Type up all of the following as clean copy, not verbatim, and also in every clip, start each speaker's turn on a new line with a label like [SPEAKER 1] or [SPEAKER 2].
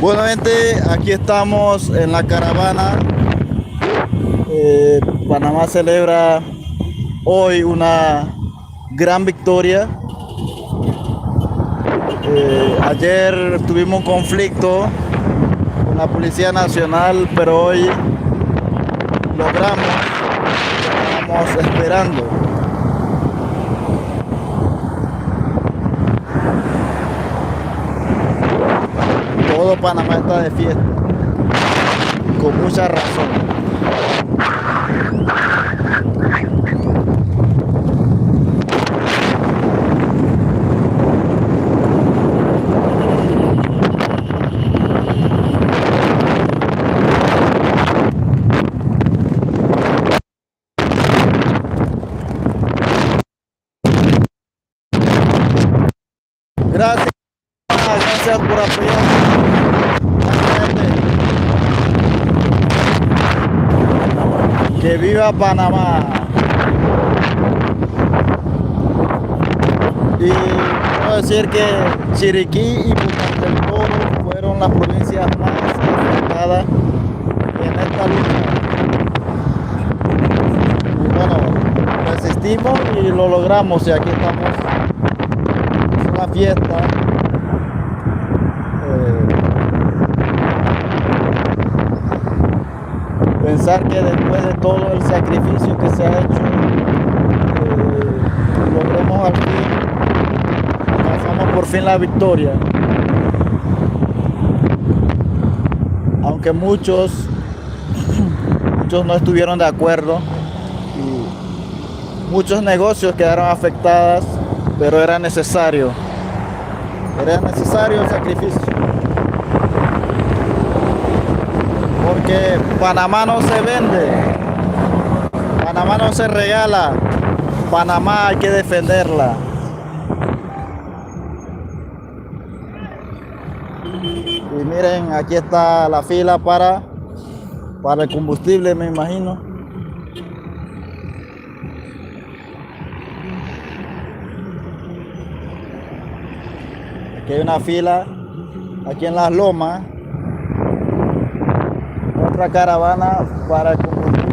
[SPEAKER 1] Bueno, gente, aquí estamos en la caravana. Panamá celebra hoy una gran victoria. Ayer tuvimos un conflicto con la Policía Nacional, pero hoy logramos, estamos esperando. Todo Panamá está de fiesta, con mucha razón. Gracias, gracias por apoyar. Que viva Panamá. Y puedo decir que Chiriquí y Puerto del Toro fueron las provincias más afectadas en esta lucha. Y bueno, resistimos y lo logramos, y aquí estamos. Es una fiesta. Pensar que después de todo el sacrificio que se ha hecho, logremos al fin, alcanzamos por fin la victoria. Aunque muchos no estuvieron de acuerdo y muchos negocios quedaron afectados, pero era necesario el sacrificio. Porque Panamá no se vende, Panamá no se regala, Panamá hay que defenderla. Y miren, aquí está la fila para el combustible, me imagino. que hay una fila aquí en las lomas. Otra caravana para el combustible.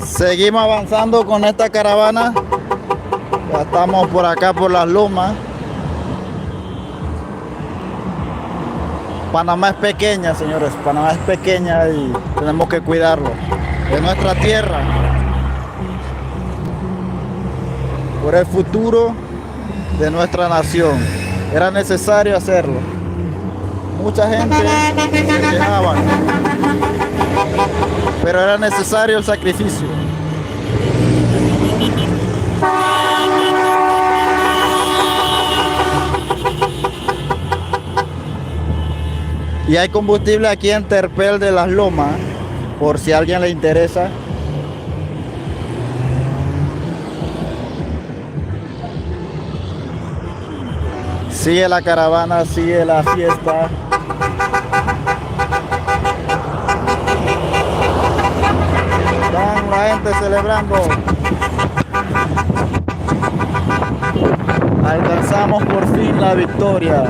[SPEAKER 1] Seguimos avanzando con esta caravana. Ya estamos por acá por las lomas. Panamá es pequeña, señores. Panamá es pequeña y tenemos que cuidarlo. Es nuestra tierra. Por el futuro de nuestra nación. Era necesario hacerlo. Mucha gente se quejaba, pero era necesario el sacrificio. Y hay combustible aquí en Terpel de las Lomas, por si a alguien le interesa. Sigue la caravana, sigue la fiesta. Están la gente celebrando. Alcanzamos por fin la victoria.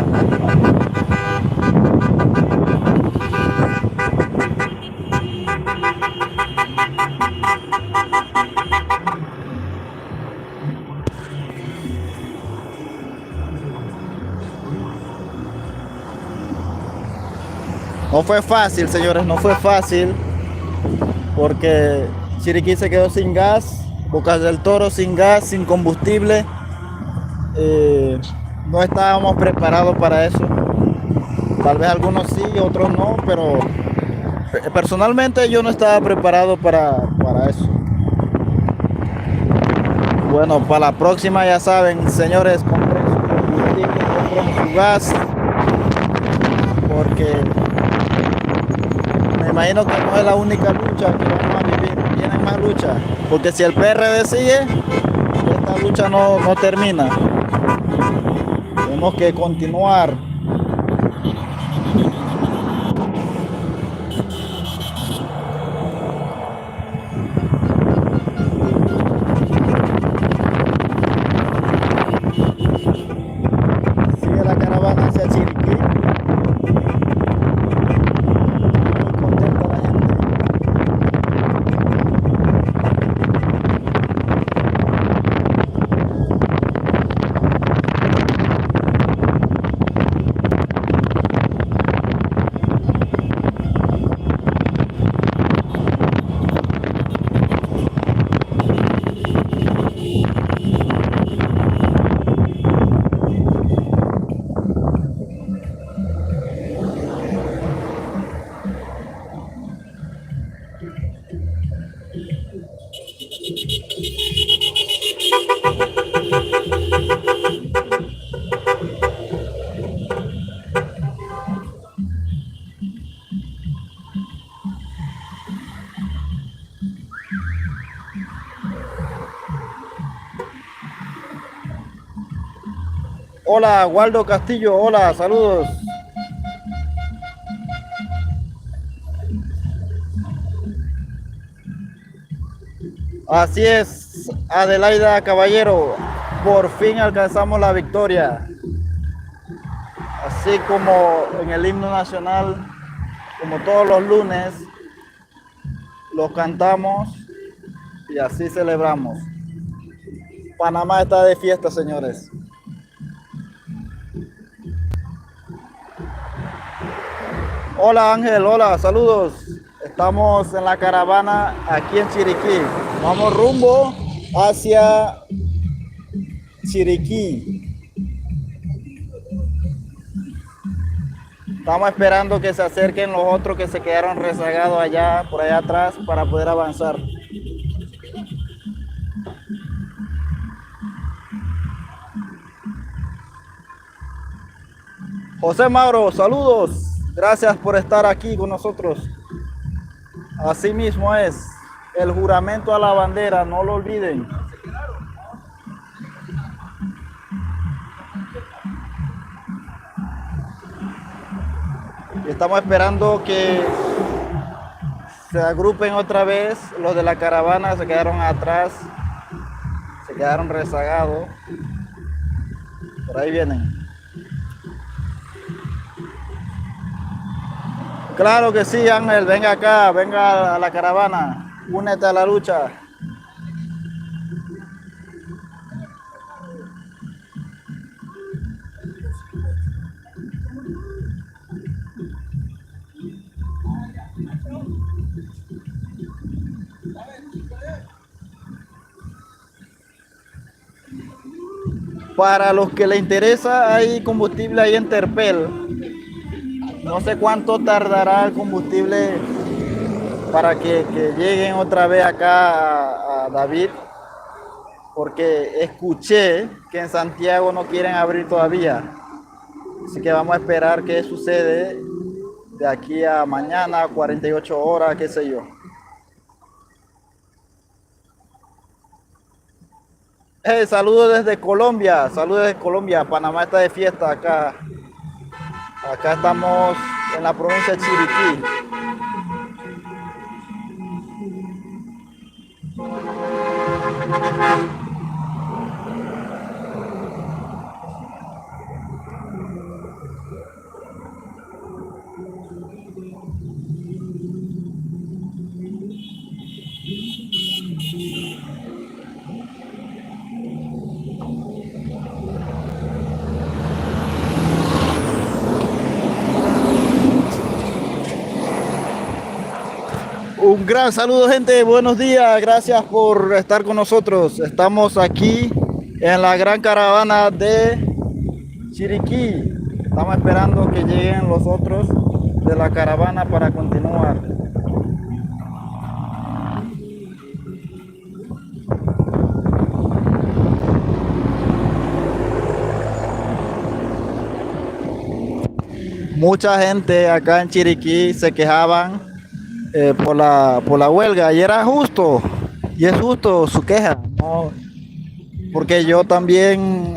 [SPEAKER 1] No fue fácil, señores, no fue fácil, porque Chiriquí se quedó sin gas, Bocas del Toro sin gas, sin combustible. No estábamos preparados para eso. Tal vez algunos sí, otros no, pero personalmente yo no estaba preparado para eso. Bueno, para la próxima ya saben, señores, compren su combustible, compren su gas, porque me imagino que no es la única lucha que vamos a vivir. Vienen más luchas, porque si el PRD sigue, esta lucha no termina. Tenemos que continuar. Sigue la caravana hacia Chiriquí. Muy contenta la gente. Hola, Waldo Castillo, hola, saludos. Así es, Adelaida Caballero, por fin alcanzamos la victoria. Así como en el himno nacional, como todos los lunes, los cantamos y así celebramos. Panamá está de fiesta, señores. Hola Ángel, hola, saludos. Estamos en la caravana aquí en Chiriquí. Vamos rumbo hacia Chiriquí. Estamos esperando que se acerquen los otros que se quedaron rezagados allá, por allá atrás, para poder avanzar. José Mauro, saludos. Gracias por estar aquí con nosotros. Así mismo es. El juramento a la bandera, no lo olviden. Estamos esperando que se agrupen otra vez. Los de la caravana se quedaron atrás, se quedaron rezagados. Por ahí vienen. Claro que sí, Ángel, venga acá, venga a la caravana, únete a la lucha. Para los que les interesa, hay combustible ahí en Terpel. No sé cuánto tardará el combustible para que lleguen otra vez acá a David, porque escuché que en Santiago no quieren abrir todavía. Así que vamos a esperar qué sucede de aquí a mañana, 48 horas, qué sé yo. Hey, saludos desde Colombia, saludos desde Colombia. Panamá está de fiesta acá. Acá estamos en la provincia de Chiriquí. Un gran saludo, gente, buenos días, gracias por estar con nosotros. Estamos aquí en la gran caravana de Chiriquí. Estamos esperando que lleguen los otros de la caravana para continuar. Mucha gente acá en Chiriquí se quejaban por la huelga, y era justo, y es justo su queja, ¿no? Porque yo también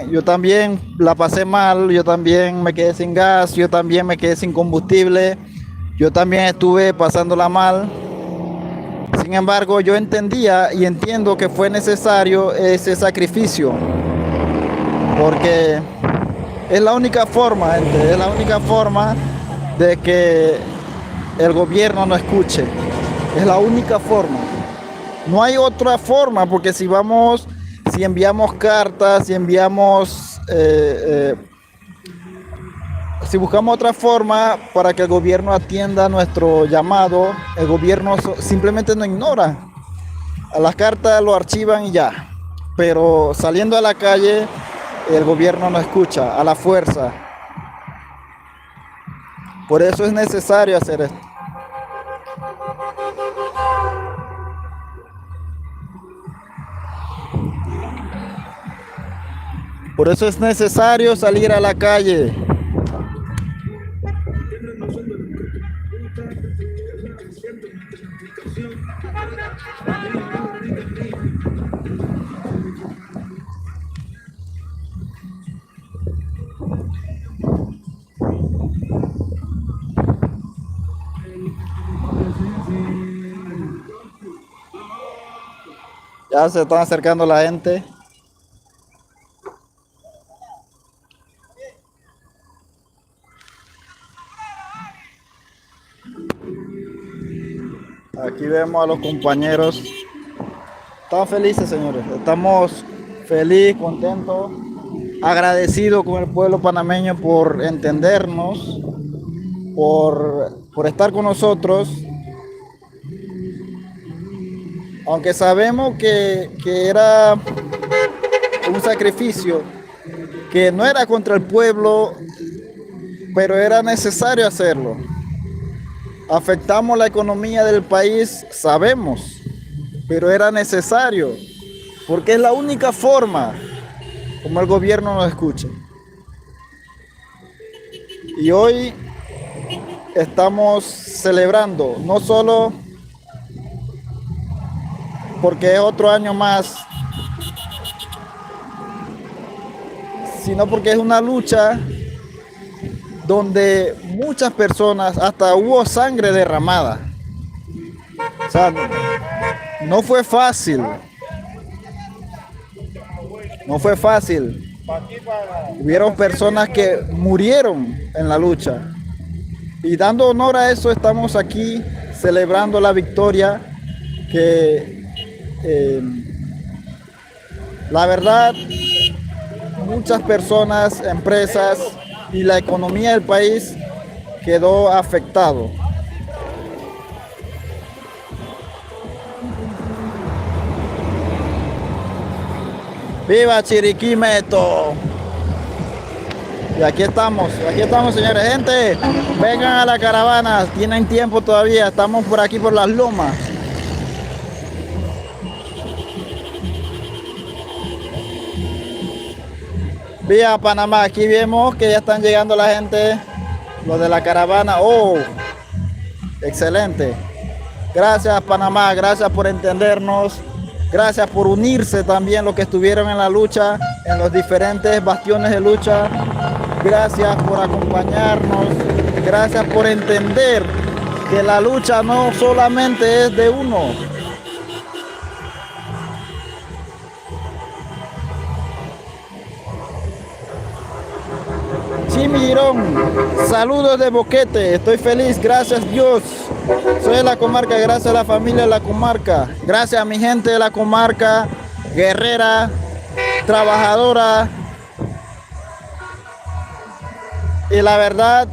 [SPEAKER 1] la pasé mal, yo también me quedé sin gas, yo también me quedé sin combustible, yo también estuve pasándola mal. Sin embargo, yo entendía y entiendo que fue necesario ese sacrificio, porque es la única forma, gente, es la única forma de que el gobierno no escuche. Es la única forma. No hay otra forma, porque si enviamos cartas, si buscamos otra forma para que el gobierno atienda nuestro llamado, el gobierno simplemente nos ignora. A las cartas lo archivan y ya. Pero saliendo a la calle, el gobierno no escucha, a la fuerza. Por eso es necesario hacer esto. Por eso es necesario salir a la calle. Ya se están acercando la gente. Aquí vemos a los compañeros. Estamos felices, señores. Estamos felices, contentos, agradecidos con el pueblo panameño por entendernos, por estar con nosotros. Aunque sabemos que era un sacrificio, que no era contra el pueblo, pero era necesario hacerlo. Afectamos la economía del país, sabemos, pero era necesario, porque es la única forma como el gobierno nos escucha. Y hoy estamos celebrando, no solo porque es otro año más, sino porque es una lucha donde muchas personas, hasta hubo sangre derramada. O sea, no fue fácil. No fue fácil. Hubieron personas que murieron en la lucha. Y dando honor a eso, estamos aquí celebrando la victoria que, la verdad, muchas personas, empresas y la economía del país quedó afectado. ¡Viva Chiriquí Meto! Y aquí estamos, señores. Gente, vengan a la caravana, tienen tiempo todavía, estamos por aquí por las lomas. Vía Panamá, aquí vemos que ya están llegando la gente, los de la caravana. ¡Oh! Excelente. Gracias Panamá, gracias por entendernos. Gracias por unirse también los que estuvieron en la lucha, en los diferentes bastiones de lucha. Gracias por acompañarnos. Gracias por entender que la lucha no solamente es de uno. Chimi Girón, saludos de Boquete, estoy feliz, gracias Dios. Soy de la comarca, gracias a la familia de la comarca. Gracias a mi gente de la comarca, guerrera, trabajadora. Y la verdad,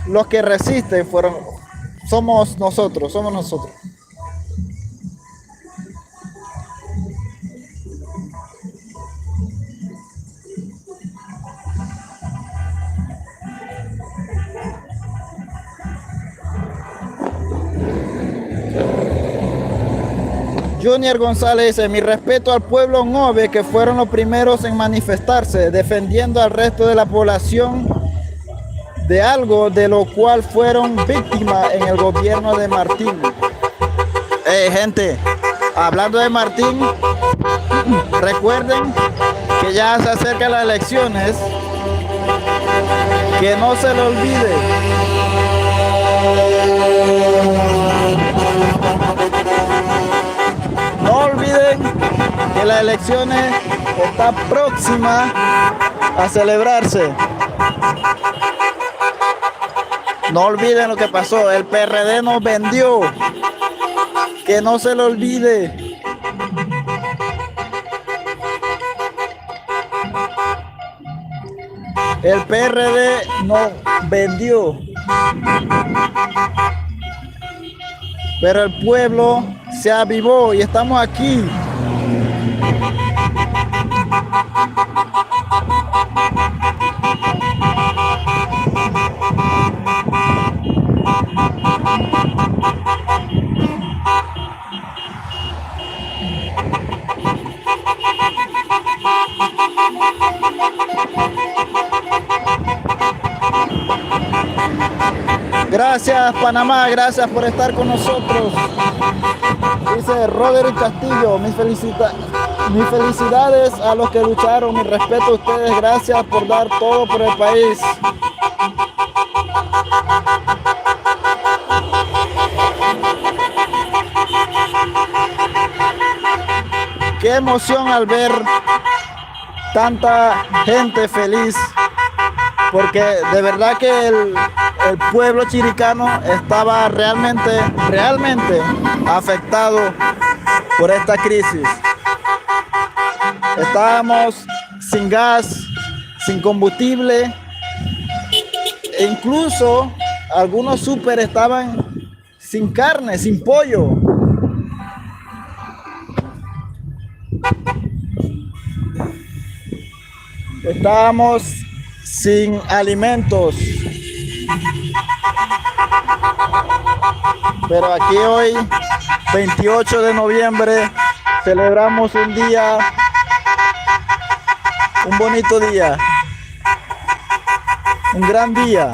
[SPEAKER 1] los que resisten somos nosotros. Junior González dice, mi respeto al pueblo Ngove, que fueron los primeros en manifestarse, defendiendo al resto de la población de algo de lo cual fueron víctimas en el gobierno de Martín. Gente, hablando de Martín, recuerden que ya se acercan las elecciones, que no se lo olvide. No olviden que las elecciones están próximas a celebrarse. No olviden lo que pasó, el PRD nos vendió. Que no se lo olvide. El PRD nos vendió. Pero el pueblo se avivó y estamos aquí. Gracias Panamá, gracias por estar con nosotros. Dice Roderick Castillo, mis felicidades a los que lucharon, mi respeto a ustedes, gracias por dar todo por el país. Qué emoción al ver tanta gente feliz, porque de verdad que el pueblo chiricano estaba realmente afectado por esta crisis. Estábamos sin gas, sin combustible, e incluso algunos súper estaban sin carne, sin pollo. Estábamos sin alimentos. Pero aquí hoy, 28 de noviembre, celebramos un bonito día. un gran día.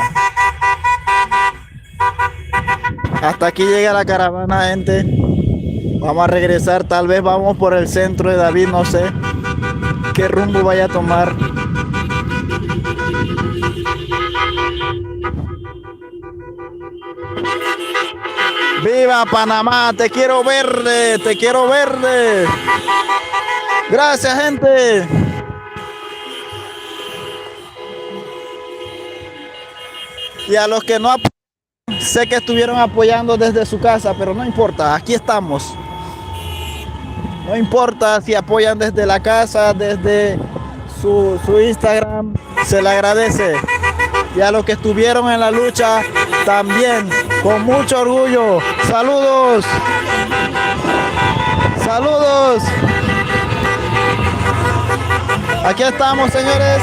[SPEAKER 1] Hasta aquí llega la caravana, gente. Vamos a regresar, tal vez vamos por el centro de David, no sé qué rumbo vaya a tomar. ¡Viva Panamá! ¡Te quiero verde! ¡Te quiero verde! Gracias, gente. Y a los que no sé que estuvieron apoyando desde su casa, pero no importa, aquí estamos. No importa si apoyan desde la casa, desde su Instagram, se le agradece. Y a los que estuvieron en la lucha, también, con mucho orgullo. ¡Saludos! ¡Saludos! Aquí estamos, señores.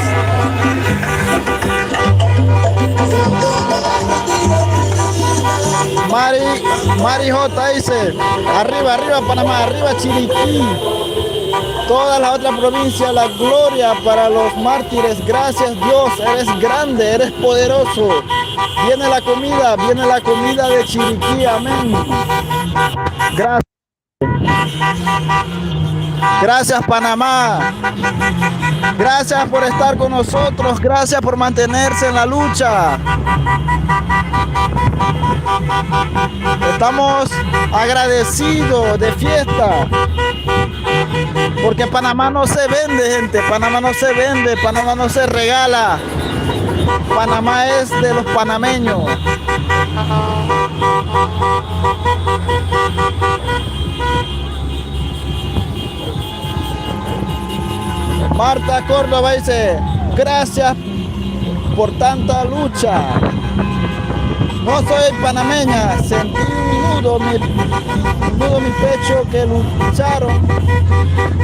[SPEAKER 1] Mari J dice, arriba, arriba Panamá, arriba Chiriquí. Todas las otras provincias, la gloria para los mártires. Gracias Dios, eres grande, eres poderoso. Viene la comida de Chiriquí, amén. Gracias. Gracias Panamá. Gracias por estar con nosotros. Gracias por mantenerse en la lucha. Estamos agradecidos de fiesta. Porque Panamá no se vende, gente. Panamá no se vende. Panamá no se regala. Panamá es de los panameños. Marta Córdoba dice, gracias por tanta lucha. No soy panameña, sentí un nudo mi pecho que lucharon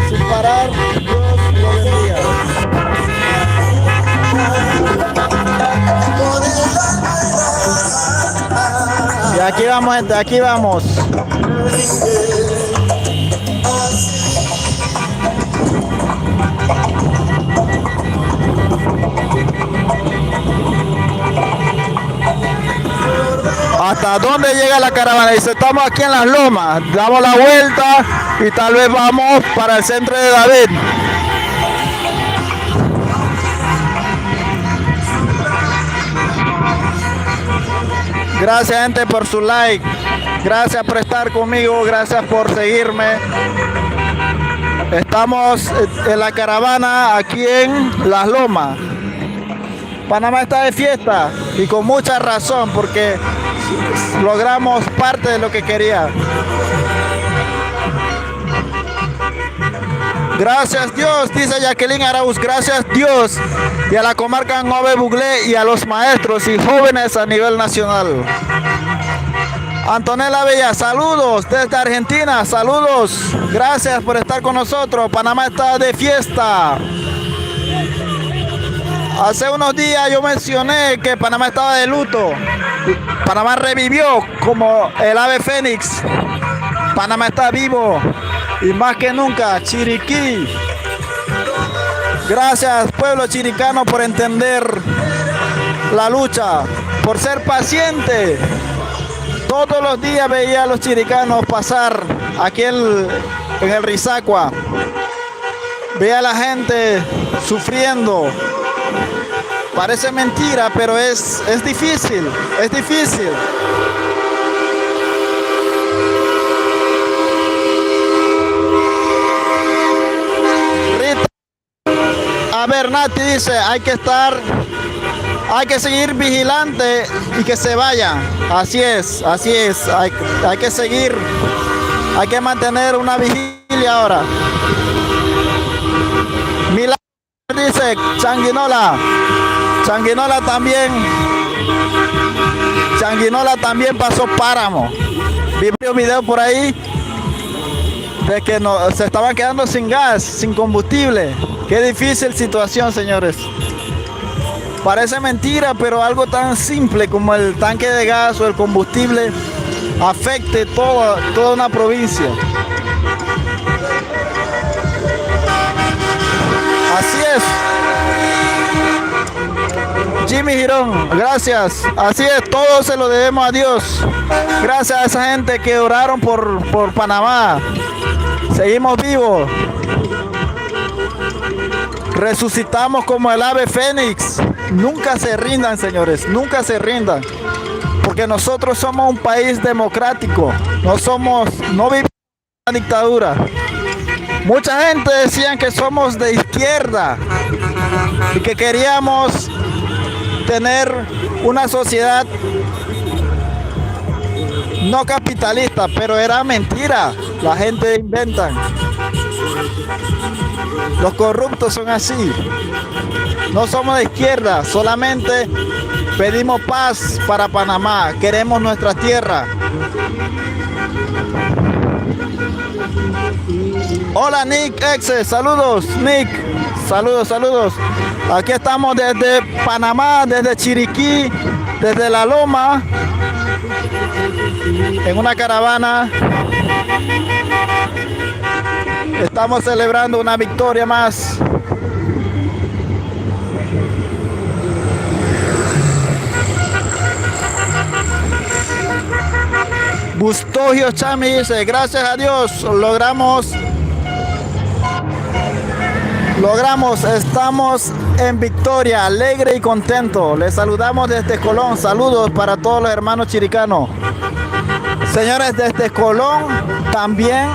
[SPEAKER 1] sin parar. Dios lo bendiga. Y aquí vamos, gente, aquí vamos. ¿Hasta dónde llega la caravana? Dice, estamos aquí en las lomas, damos la vuelta y tal vez vamos para el centro de David. Gracias, gente, por su like. Gracias por estar conmigo, gracias por seguirme. Estamos en la caravana aquí en Las Lomas. Panamá está de fiesta y con mucha razón porque logramos parte de lo que quería. Gracias Dios, dice Jacqueline Arauz, gracias Dios. Y a la comarca Nove Buglé y a los maestros y jóvenes a nivel nacional. Antonella Bella, saludos desde Argentina, saludos. Gracias por estar con nosotros. Panamá está de fiesta. Hace unos días yo mencioné que Panamá estaba de luto. Panamá revivió como el ave fénix. Panamá está vivo y más que nunca, Chiriquí. Gracias pueblo chiricano por entender la lucha, por ser paciente. Todos los días veía a los chiricanos pasar aquí en el Rizacua. Veía a la gente sufriendo. Parece mentira, pero es difícil, es difícil. Rita, a ver, Nati dice, hay que seguir vigilante y que se vayan. Así es, hay que seguir, hay que mantener una vigilia ahora. Milagro dice, Changuinola también pasó páramo. Vi un video por ahí de que se estaban quedando sin gas, sin combustible. Qué difícil situación, señores. Parece mentira, pero algo tan simple como el tanque de gas o el combustible afecte toda una provincia. Así es. Jimmy Girón, gracias. Así es, todo se lo debemos a Dios. Gracias a esa gente que oraron por Panamá. Seguimos vivos. Resucitamos como el ave fénix. Nunca se rindan, señores, nunca se rindan. Porque nosotros somos un país democrático. No vivimos en una dictadura. Mucha gente decía que somos de izquierda y que queríamos tener una sociedad no capitalista, pero era mentira. La gente inventa. Los corruptos son así. No somos de izquierda, solamente pedimos paz para Panamá. Queremos nuestra tierra. Hola Nick Exe, saludos Nick, saludos. Aquí estamos desde Panamá, desde Chiriquí, desde La Loma, en una caravana. Estamos celebrando una victoria más. Bustogio Chami dice, gracias a Dios logramos, estamos en victoria, alegre y contento. Les saludamos desde Colón, saludos para todos los hermanos chiricanos. Señores, desde Colón también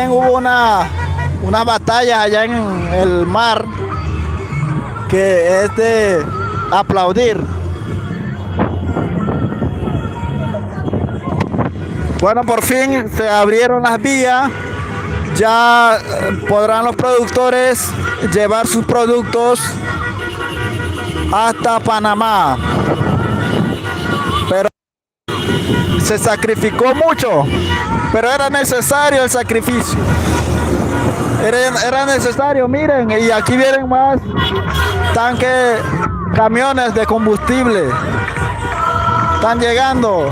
[SPEAKER 1] hubo una batalla allá en el mar que es de aplaudir. Bueno, por fin se abrieron las vías. Ya podrán los productores llevar sus productos hasta Panamá. Pero se sacrificó mucho, pero era necesario el sacrificio. Era necesario, miren, y aquí vienen más tanques, camiones de combustible. Están llegando.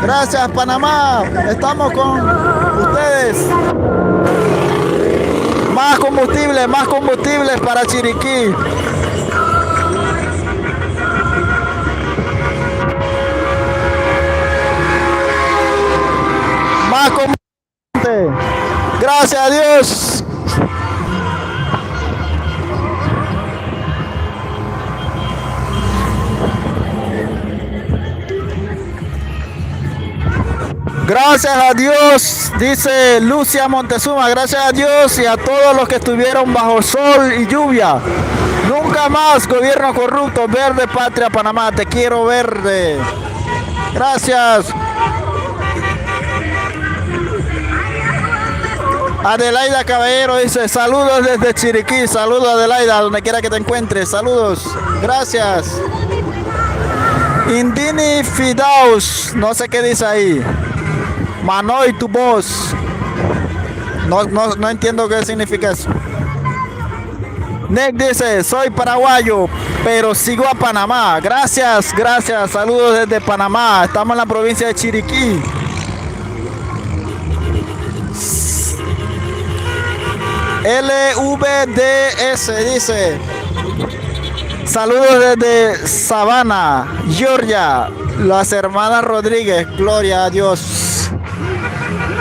[SPEAKER 1] Gracias Panamá, estamos con ustedes. Más combustible para Chiriquí. Más combustible. Gracias a Dios. Gracias a Dios, dice Lucia Montezuma, gracias a Dios y a todos los que estuvieron bajo sol y lluvia. Nunca más gobierno corrupto, verde patria Panamá, te quiero verde. Gracias. Adelaida Caballero dice, saludos desde Chiriquí, saludos Adelaida, donde quiera que te encuentres, saludos, gracias. Indini Fidaus, no sé qué dice ahí. Manoy, tu voz. No entiendo qué significa eso. Nick dice, soy paraguayo, pero sigo a Panamá. Gracias, saludos desde Panamá. Estamos en la provincia de Chiriquí. LVDS dice, saludos desde Savannah, Georgia. Las hermanas Rodríguez, gloria a Dios.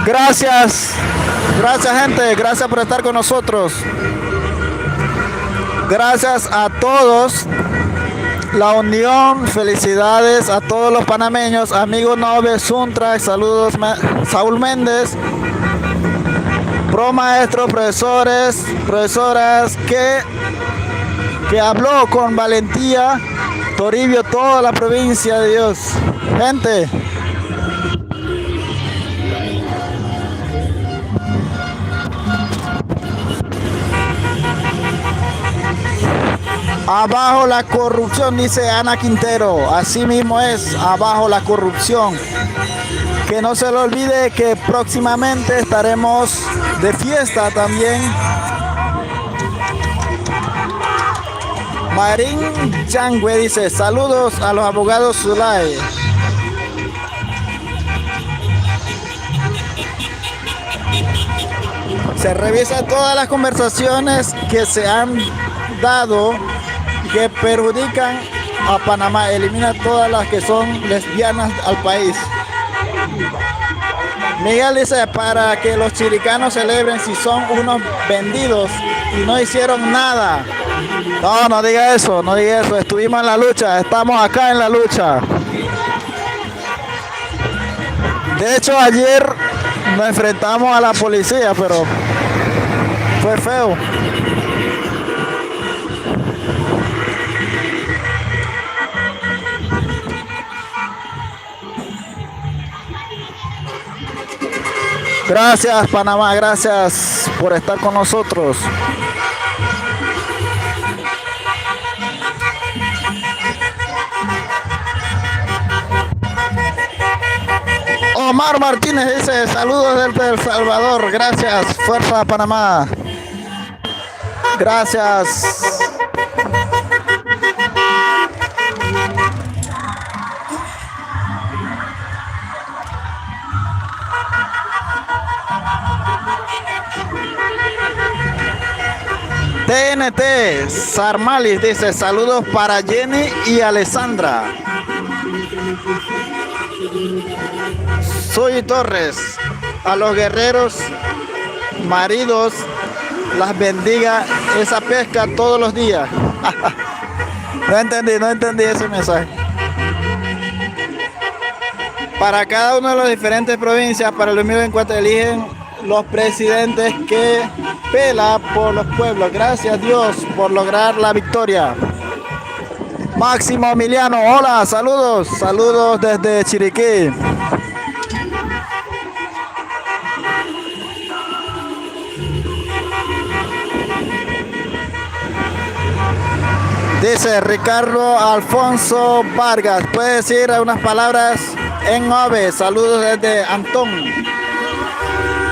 [SPEAKER 1] Gracias gente, gracias por estar con nosotros. Gracias a todos, la unión, felicidades a todos los panameños, amigos Nove Suntra, saludos Saúl Méndez, pro maestros, profesores, profesoras que habló con valentía, Toribio, toda la provincia de Dios. Gente, abajo la corrupción, dice Ana Quintero. Así mismo es, abajo la corrupción. Que no se le olvide que próximamente estaremos de fiesta también. Marín Changüe dice, saludos a los abogados Zulay. Se revisa todas las conversaciones que se han dado que perjudican a Panamá. Elimina todas las que son lesbianas al país. Miguel dice, para que los chiricanos celebren si son unos vendidos y no hicieron nada. No, no diga eso, no diga eso. Estuvimos en la lucha, estamos acá en la lucha. De hecho, ayer nos enfrentamos a la policía, pero fue feo. Gracias, Panamá, gracias por estar con nosotros. Omar Martínez dice, saludos desde El Salvador, gracias, fuerza Panamá. Gracias. TNT Sarmalis dice, saludos para Jenny y Alessandra. Soy Torres, a los guerreros maridos las bendiga esa pesca todos los días. No entendí ese mensaje. Para cada una de las diferentes provincias, para el 2024 eligen los presidentes que pela por los pueblos. Gracias Dios por lograr la victoria. Máximo Emiliano, hola, saludos desde Chiriquí. Dice Ricardo Alfonso Vargas, ¿puede decir unas palabras en ove? Saludos desde Antón.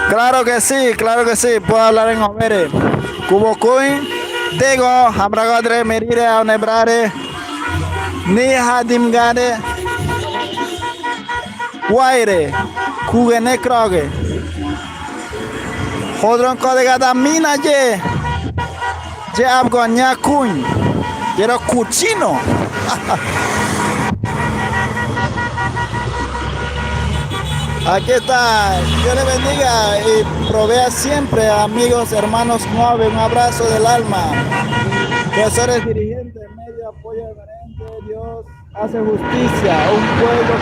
[SPEAKER 1] Claro que sí, puedo hablar en overe. Kubokuin, Tego, Hambragadre, Merire, Aunebrare, Niha Dimgade, Guaire, Kugene Kroge, Hodron Kodegada Mina Ye, Abgoña Kun. Quiero cuchino. Aquí está. Dios le bendiga y provea siempre, amigos, hermanos Nueve. Un abrazo del alma. Profesores, dirigentes, medio apoyo reverente. Dios hace justicia. Un pueblo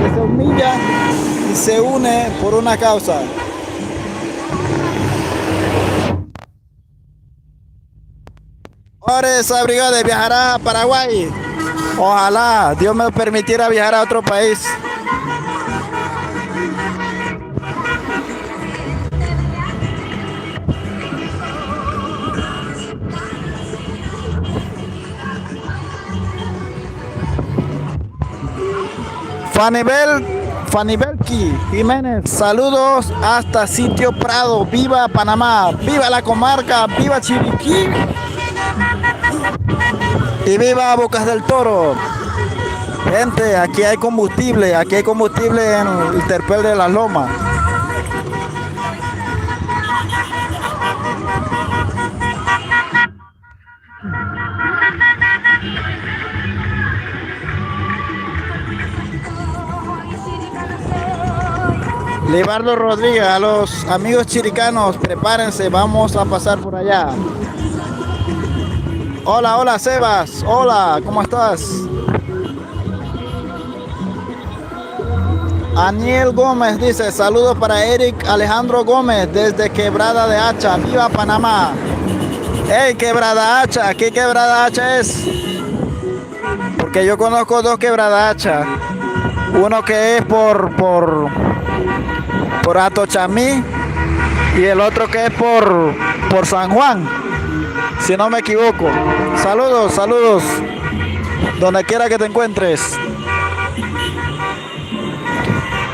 [SPEAKER 1] que se humilla y se une por una causa. Ahora esa brigada viajará a Paraguay. Ojalá Dios me permitiera viajar a otro país. Fanibelki Jiménez, saludos hasta Sitio Prado. Viva Panamá, viva la comarca, viva Chiriquí. Y viva Bocas del Toro. Gente, aquí hay combustible en el terpel de la Loma. Leonardo Rodríguez, a los amigos chiricanos, prepárense, vamos a pasar por allá. Hola Sebas, hola, ¿cómo estás? Aniel Gómez dice, saludos para Eric Alejandro Gómez desde Quebrada de Hacha, viva Panamá. Hey, Quebrada Hacha, ¿qué Quebrada Hacha es? Porque yo conozco dos Quebrada Hacha, uno que es por Atochamí y el otro que es por San Juan, si no me equivoco. Saludos, donde quiera que te encuentres.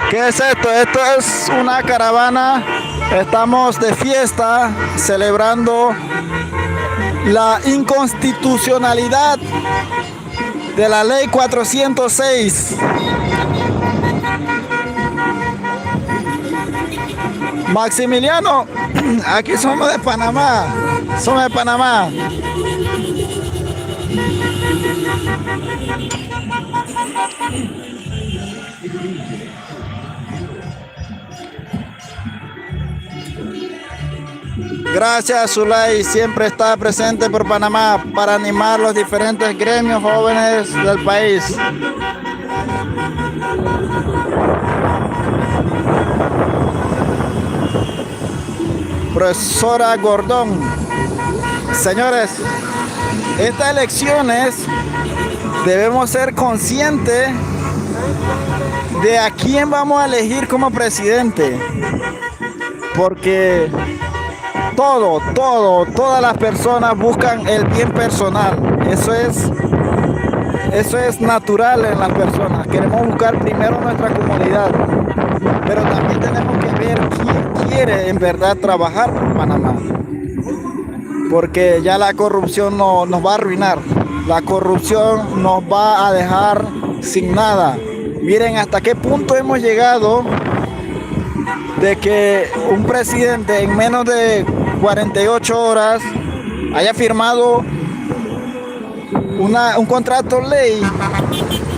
[SPEAKER 1] ¿Qué es esto? Esto es una caravana. Estamos de fiesta celebrando la inconstitucionalidad de la ley 406. Maximiliano, aquí somos de Panamá. Somos de Panamá. Gracias, Zulay, siempre está presente por Panamá para animar los diferentes gremios jóvenes del país. Profesora Gordón, señores, estas elecciones debemos ser conscientes de a quién vamos a elegir como presidente, porque todas las personas buscan el bien personal. Eso es natural en las personas. Queremos buscar primero nuestra comodidad, pero también tenemos que ver quién quiere en verdad trabajar por Panamá, porque ya la corrupción nos va a arruinar. La corrupción nos va a dejar sin nada. Miren hasta qué punto hemos llegado de que un presidente en menos de 48 horas haya firmado un contrato ley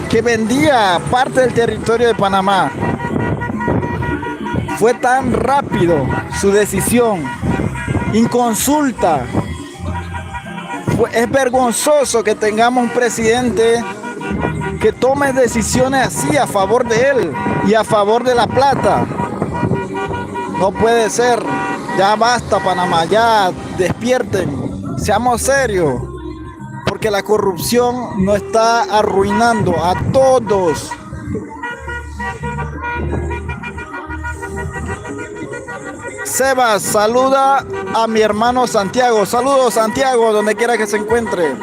[SPEAKER 1] que vendía parte del territorio de Panamá. Fue tan rápido su decisión, inconsulta. Es vergonzoso que tengamos un presidente que tome decisiones así a favor de él y a favor de la plata. No puede ser. Ya basta, Panamá, ya despierten, seamos serios, porque la corrupción nos está arruinando a todos. Sebas, saluda a mi hermano Santiago. Saludos, Santiago, donde quiera que se encuentre.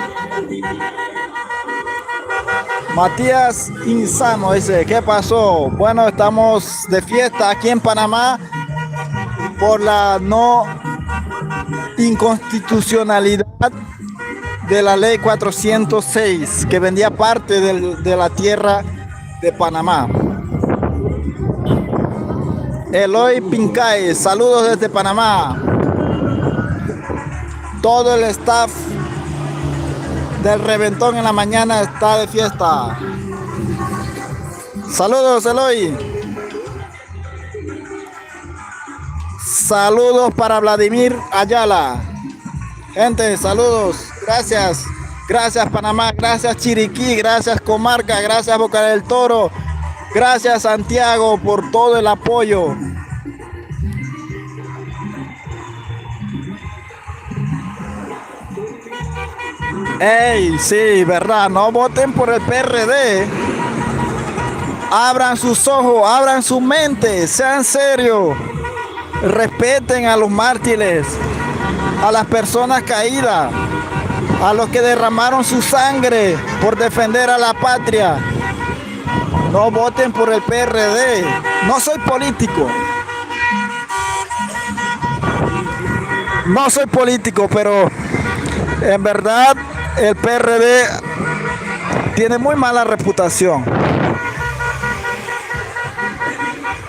[SPEAKER 1] Matías Insano dice, ¿qué pasó? Bueno, estamos de fiesta aquí en Panamá por la no inconstitucionalidad de la ley 406 que vendía parte de la tierra de Panamá. Eloy Pincay, saludos desde Panamá. Todo el staff del Reventón en la mañana está de fiesta. Saludos, Eloy. Saludos para Vladimir Ayala. Gente, saludos. Gracias. Gracias, Panamá. Gracias, Chiriquí. Gracias, Comarca. Gracias, Boca del Toro. Gracias, Santiago, por todo el apoyo. Ey, sí, verdad. No voten por el PRD. Abran sus ojos, abran su mente. Sean serios. Respeten a los mártires, a las personas caídas, a los que derramaron su sangre por defender a la patria. No voten por el PRD. No soy político. No soy político, pero en verdad el PRD tiene muy mala reputación.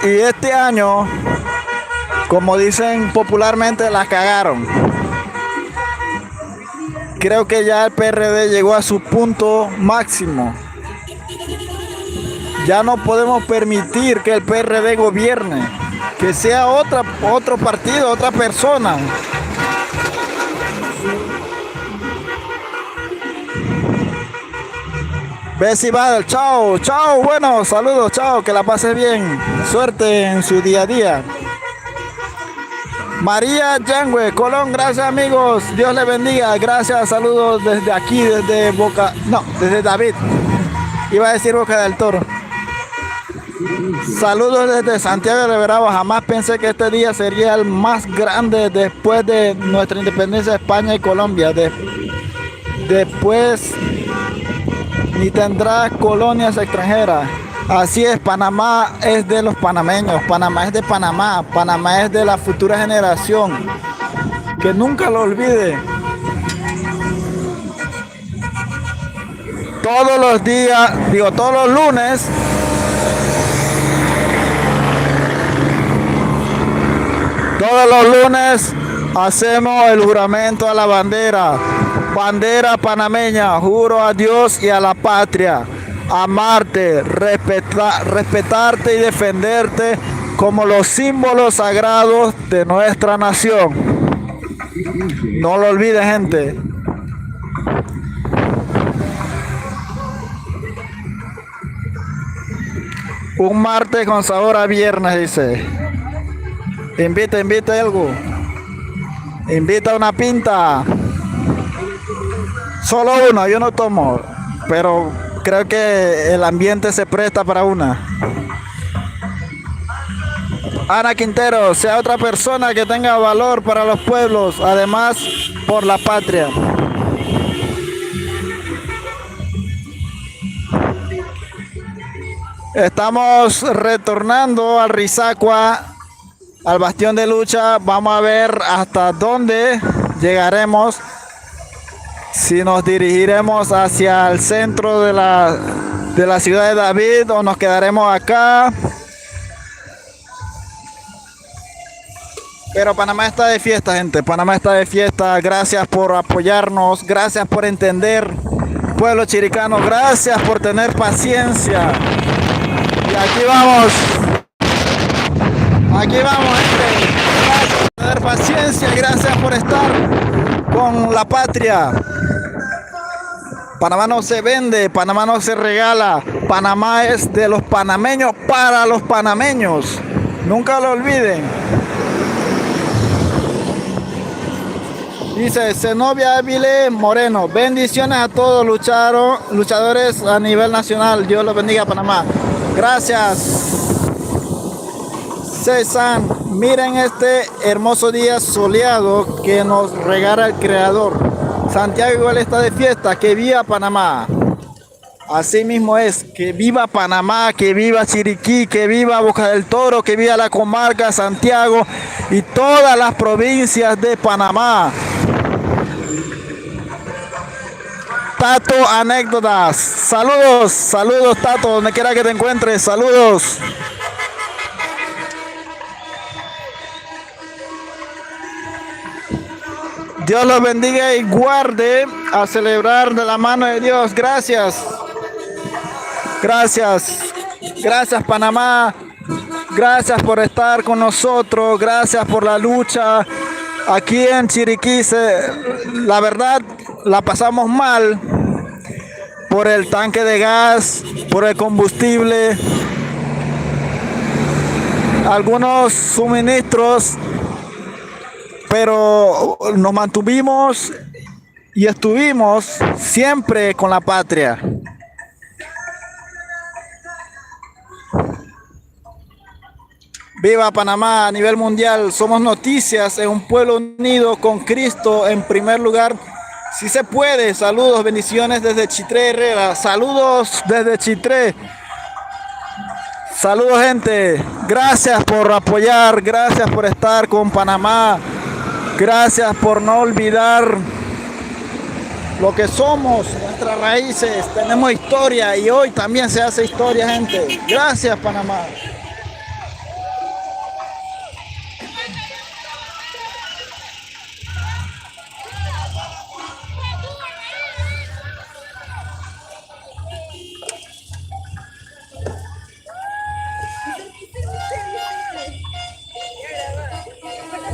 [SPEAKER 1] Y este año, como dicen popularmente, la cagaron. Creo que ya el PRD llegó a su punto máximo. Ya no podemos permitir que el PRD gobierne, que sea otro partido, otra persona. Bessie Badal, chao, chao, bueno, saludos, chao, que la pase bien, suerte en su día a día. María Yangüe, Colón, gracias amigos, Dios les bendiga, gracias, saludos desde aquí, desde David, iba a decir Boca del Toro. Saludos desde Santiago de Bravo, jamás pensé que este día sería el más grande después de nuestra independencia de España y Colombia, después ni tendrá colonias extranjeras. Así es, Panamá es de los panameños, Panamá es de Panamá, Panamá es de la futura generación, que nunca lo olvide. Todos los días, todos los lunes, Todos los lunes hacemos el juramento a la bandera. Bandera panameña, juro a Dios y a la patria, amarte, respetarte y defenderte como los símbolos sagrados de nuestra nación. No lo olviden, gente. Un martes con sabor a viernes, dice. Invita algo. Invita una pinta. Solo una, yo no tomo, pero creo que el ambiente se presta para una. Ana Quintero, sea otra persona que tenga valor para los pueblos, además por la patria. Estamos retornando al Rizacua, al bastión de lucha. Vamos a ver hasta dónde llegaremos. Si nos dirigiremos hacia el centro de la ciudad de David o nos quedaremos acá. Pero Panamá está de fiesta, gente. Panamá está de fiesta. Gracias por apoyarnos. Gracias por entender. Pueblo chiricano, gracias por tener paciencia. Y aquí vamos. Aquí vamos, gente. Gracias por tener paciencia. Gracias por estar con la patria. Panamá no se vende, Panamá no se regala. Panamá es de los panameños para los panameños. Nunca lo olviden. Dice Zenobia Ávila Moreno, bendiciones a todos luchadores a nivel nacional. Dios los bendiga, Panamá. Gracias. César, miren este hermoso día soleado que nos regala el Creador. Santiago igual está de fiesta. Que viva Panamá. Así mismo es. Que viva Panamá, que viva Chiriquí, que viva Boca del Toro, que viva la comarca Santiago y todas las provincias de Panamá. Tato, anécdotas. Saludos, saludos Tato, donde quiera que te encuentres. Saludos. Dios los bendiga y guarde a celebrar de la mano de Dios. Gracias. Gracias. Gracias Panamá. Gracias por estar con nosotros. Gracias por la lucha. Aquí en Chiriquí, la verdad, la pasamos mal por el tanque de gas, por el combustible, algunos suministros, pero nos mantuvimos y estuvimos siempre con la patria. Viva Panamá a nivel mundial. Somos noticias en un pueblo unido con Cristo en primer lugar. Si se puede. Saludos, bendiciones desde Chitré, Herrera. Saludos desde Chitré. Saludos, gente. Gracias por apoyar. Gracias por estar con Panamá. Gracias por no olvidar lo que somos, nuestras raíces. Tenemos historia y hoy también se hace historia, gente. Gracias, Panamá.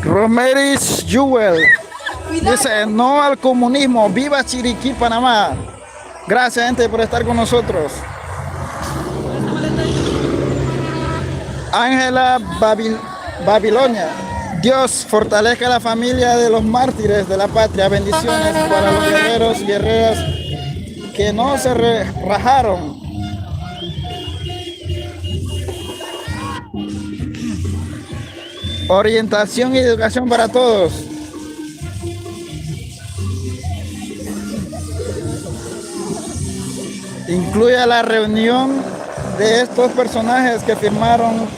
[SPEAKER 1] Romeris Jewel dice no al comunismo, viva Chiriquí, Panamá. Gracias, gente, por estar con nosotros. Ángela Babilonia, Dios fortalezca la familia de los mártires de la patria. Bendiciones para los guerreros y guerreras que no se rajaron. Orientación y educación para todos. Incluye la reunión de estos personajes que firmaron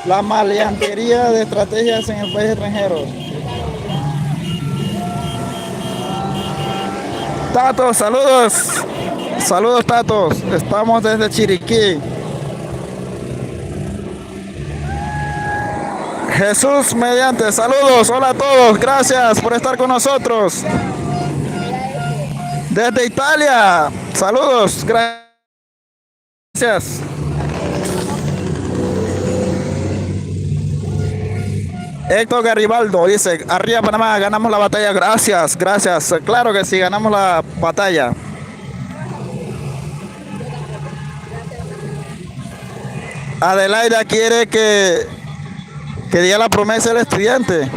[SPEAKER 1] la maleantería de estrategias en el país extranjero. Tato, saludos. Saludos, Tatos. Estamos desde Chiriquí. Jesús mediante, saludos, hola a todos, gracias por estar con nosotros. Desde Italia, saludos, gracias. Héctor Garibaldo dice, arriba Panamá, ganamos la batalla, gracias, gracias, claro que sí, ganamos la batalla. Adelaida quiere que diga la promesa del estudiante.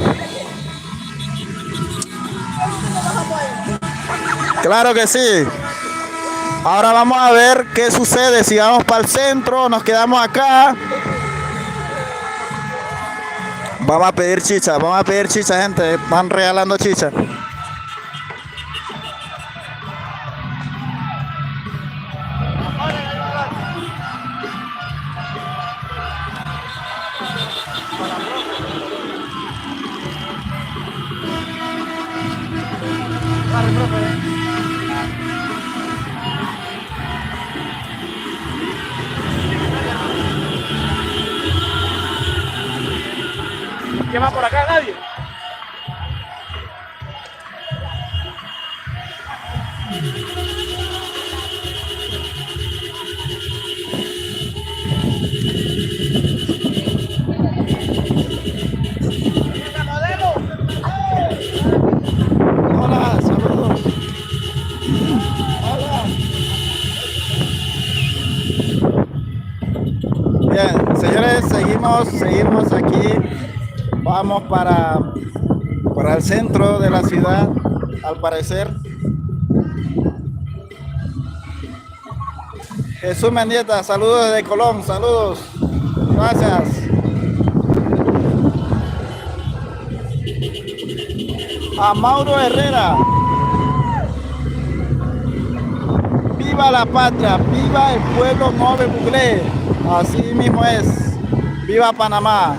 [SPEAKER 1] Claro que sí. Ahora vamos a ver qué sucede, si vamos para el centro, nos quedamos acá. Vamos a pedir chicha, gente. Van regalando chicha.
[SPEAKER 2] ¿Quién va por acá? Nadie.
[SPEAKER 1] Hola, saludos. Hola. Bien, señores, seguimos aquí. Vamos para el centro de la ciudad, al parecer. Jesús Mendieta, saludos desde Colón, saludos. Gracias. A Mauro Herrera. Viva la patria, viva el pueblo Nove Buglé. Así mismo es. Viva Panamá.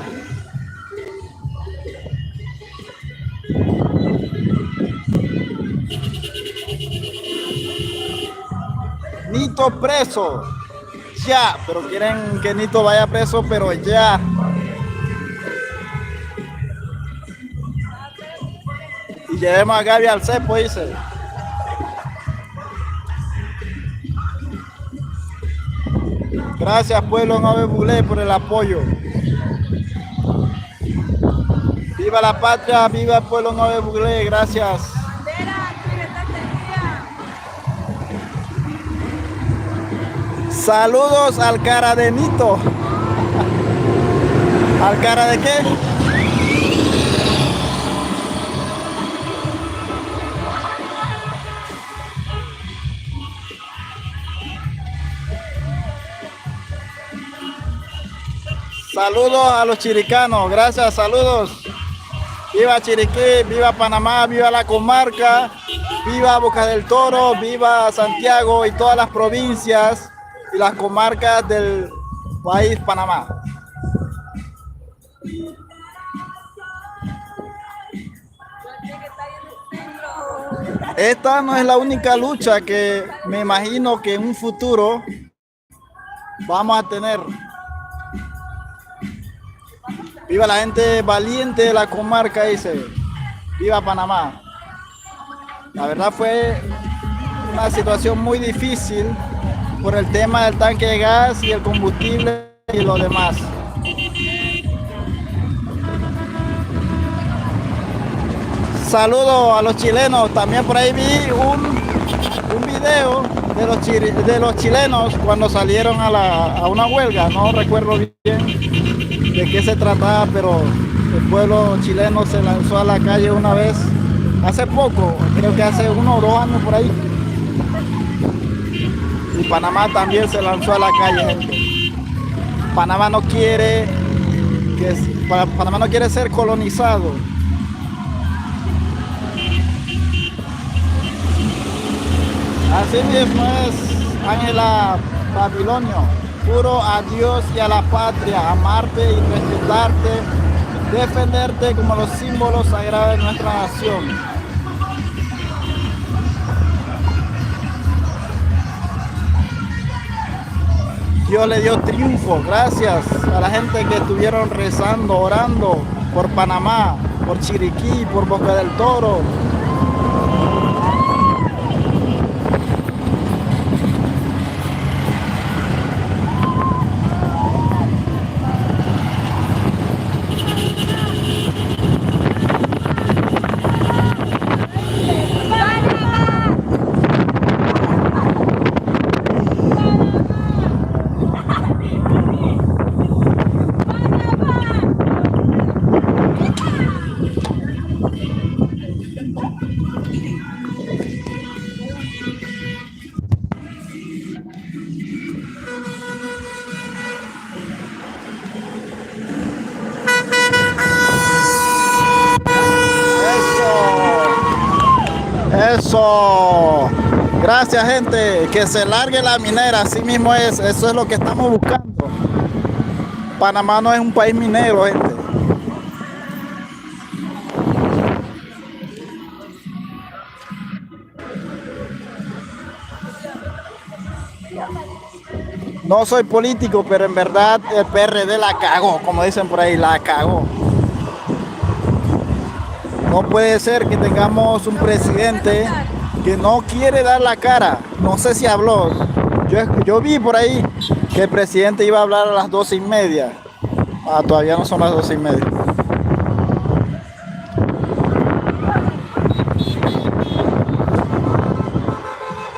[SPEAKER 1] Nito preso. Ya, pero quieren que Nito vaya preso, pero ya. Y llevemos a Gaby al cepo, dice. Gracias, pueblo Nove Buglé, por el apoyo. Viva la patria, viva el pueblo Nove Buglé, gracias. Saludos al cara de Nito. ¿Al cara de qué? Saludos a los chiricanos, gracias, saludos. Viva Chiriquí, viva Panamá, viva la comarca, viva Boca del Toro, viva Santiago y todas las provincias y las comarcas del país Panamá. Esta no es la única lucha que me imagino que en un futuro vamos a tener. Viva la gente valiente de la comarca, dice. Viva Panamá. La verdad fue una situación muy difícil por el tema del tanque de gas y el combustible y lo demás. Saludos a los chilenos. También por ahí vi un video de los chilenos cuando salieron a una huelga. No recuerdo bien de qué se trataba, pero el pueblo chileno se lanzó a la calle una vez, hace poco, creo que hace 1 o 2 años por ahí. Y Panamá también se lanzó a la calle, gente. Panamá no quiere ser colonizado. Así mismo es, Ángela Babilonio. Juro a Dios y a la patria, amarte y respetarte, defenderte como los símbolos sagrados de nuestra nación. Dios le dio triunfo, gracias a la gente que estuvieron rezando, orando por Panamá, por Chiriquí, por Boca del Toro. Eso. Gracias, gente. Que se largue la minera. Así mismo es. Eso es lo que estamos buscando. Panamá no es un país minero, gente. No soy político, pero en verdad el PRD la cagó, como dicen por ahí, la cagó. No puede ser que tengamos un presidente que no quiere dar la cara. No sé si habló. Yo vi por ahí que el presidente iba a hablar a las 12:30. Todavía no son las 12:30.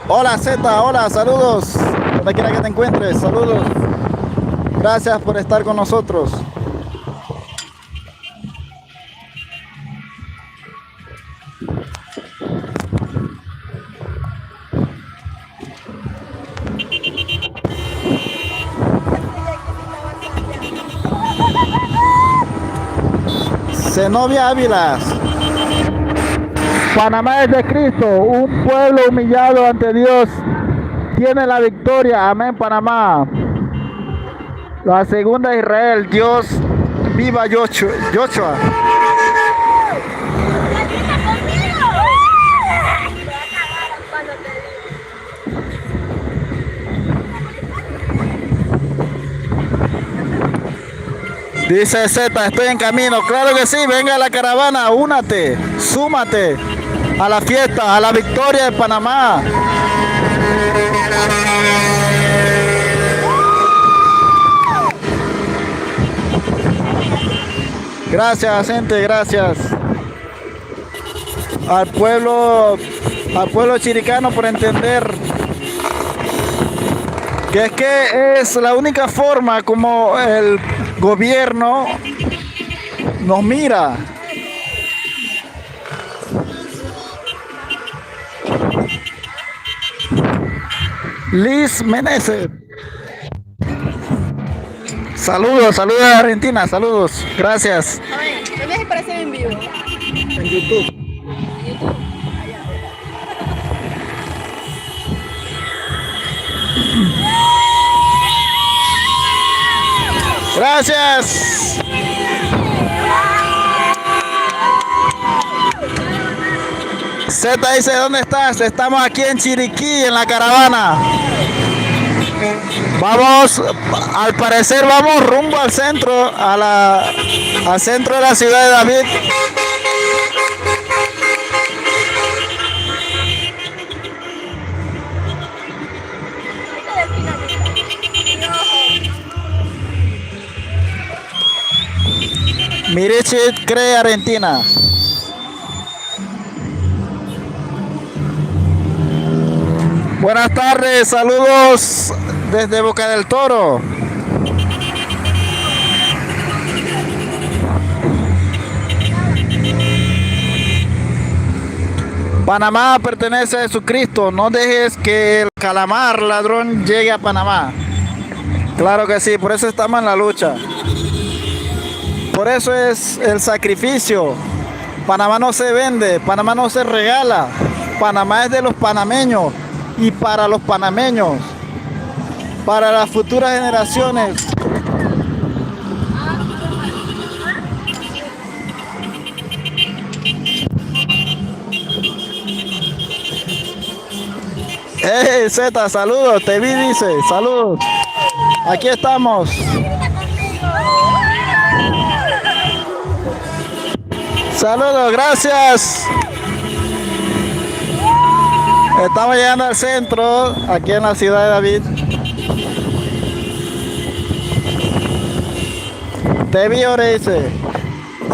[SPEAKER 1] Hola Z, hola, saludos. Donde quiera que te encuentres, saludos. Gracias por estar con nosotros. Zenobia Ávilas. Panamá es de Cristo, un pueblo humillado ante Dios tiene la victoria. Amén, Panamá. La segunda Israel, Dios viva Joshua. Dice Z, estoy en camino. Claro que sí, venga a la caravana, únate, súmate a la fiesta, a la victoria de Panamá. Gracias, gente, gracias. Al pueblo chiricano por entender que es la única forma como el gobierno nos mira. Liz Meneses. Saludos a Argentina, saludos, gracias.
[SPEAKER 3] ¿Dónde se aparece en vivo?
[SPEAKER 1] En YouTube. Gracias. Z dice, ¿dónde estás? Estamos aquí en Chiriquí, en la caravana. Vamos, al parecer vamos rumbo al centro, al centro de la ciudad de David. Mirichit cree Argentina. Buenas tardes, saludos desde Boca del Toro. Panamá pertenece a Jesucristo. No dejes que el calamar ladrón llegue a Panamá. Claro que sí, por eso estamos en la lucha. Por eso es el sacrificio. Panamá no se vende, Panamá no se regala. Panamá es de los panameños y para los panameños, para las futuras generaciones. Hey Z, saludos, te vi, dice, saludos. Aquí estamos. Saludos, gracias. Estamos llegando al centro, aquí en la ciudad de David. Te vi, dice.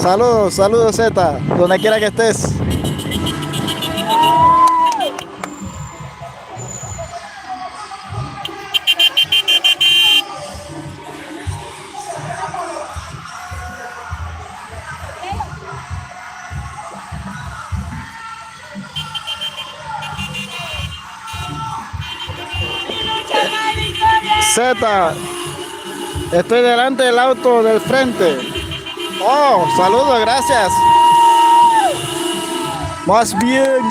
[SPEAKER 1] Saludos, saludos Z, donde quiera que estés. Z, estoy delante del auto del frente. Oh, saludos, gracias. Más bien.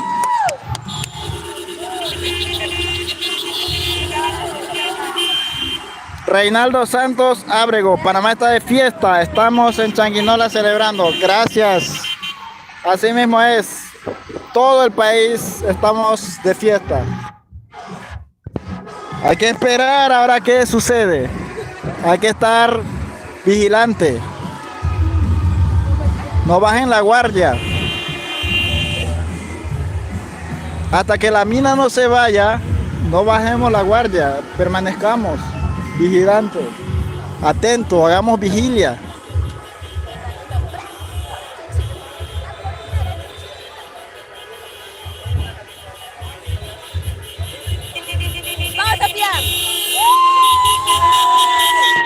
[SPEAKER 1] Reinaldo Santos Ábrego, Panamá está de fiesta. Estamos en Changuinola celebrando. Gracias. Así mismo es. Todo el país estamos de fiesta. Hay que esperar ahora qué sucede. Hay que estar vigilante. No bajen la guardia. Hasta que la mina no se vaya, no bajemos la guardia. Permanezcamos vigilantes, atentos, hagamos vigilia.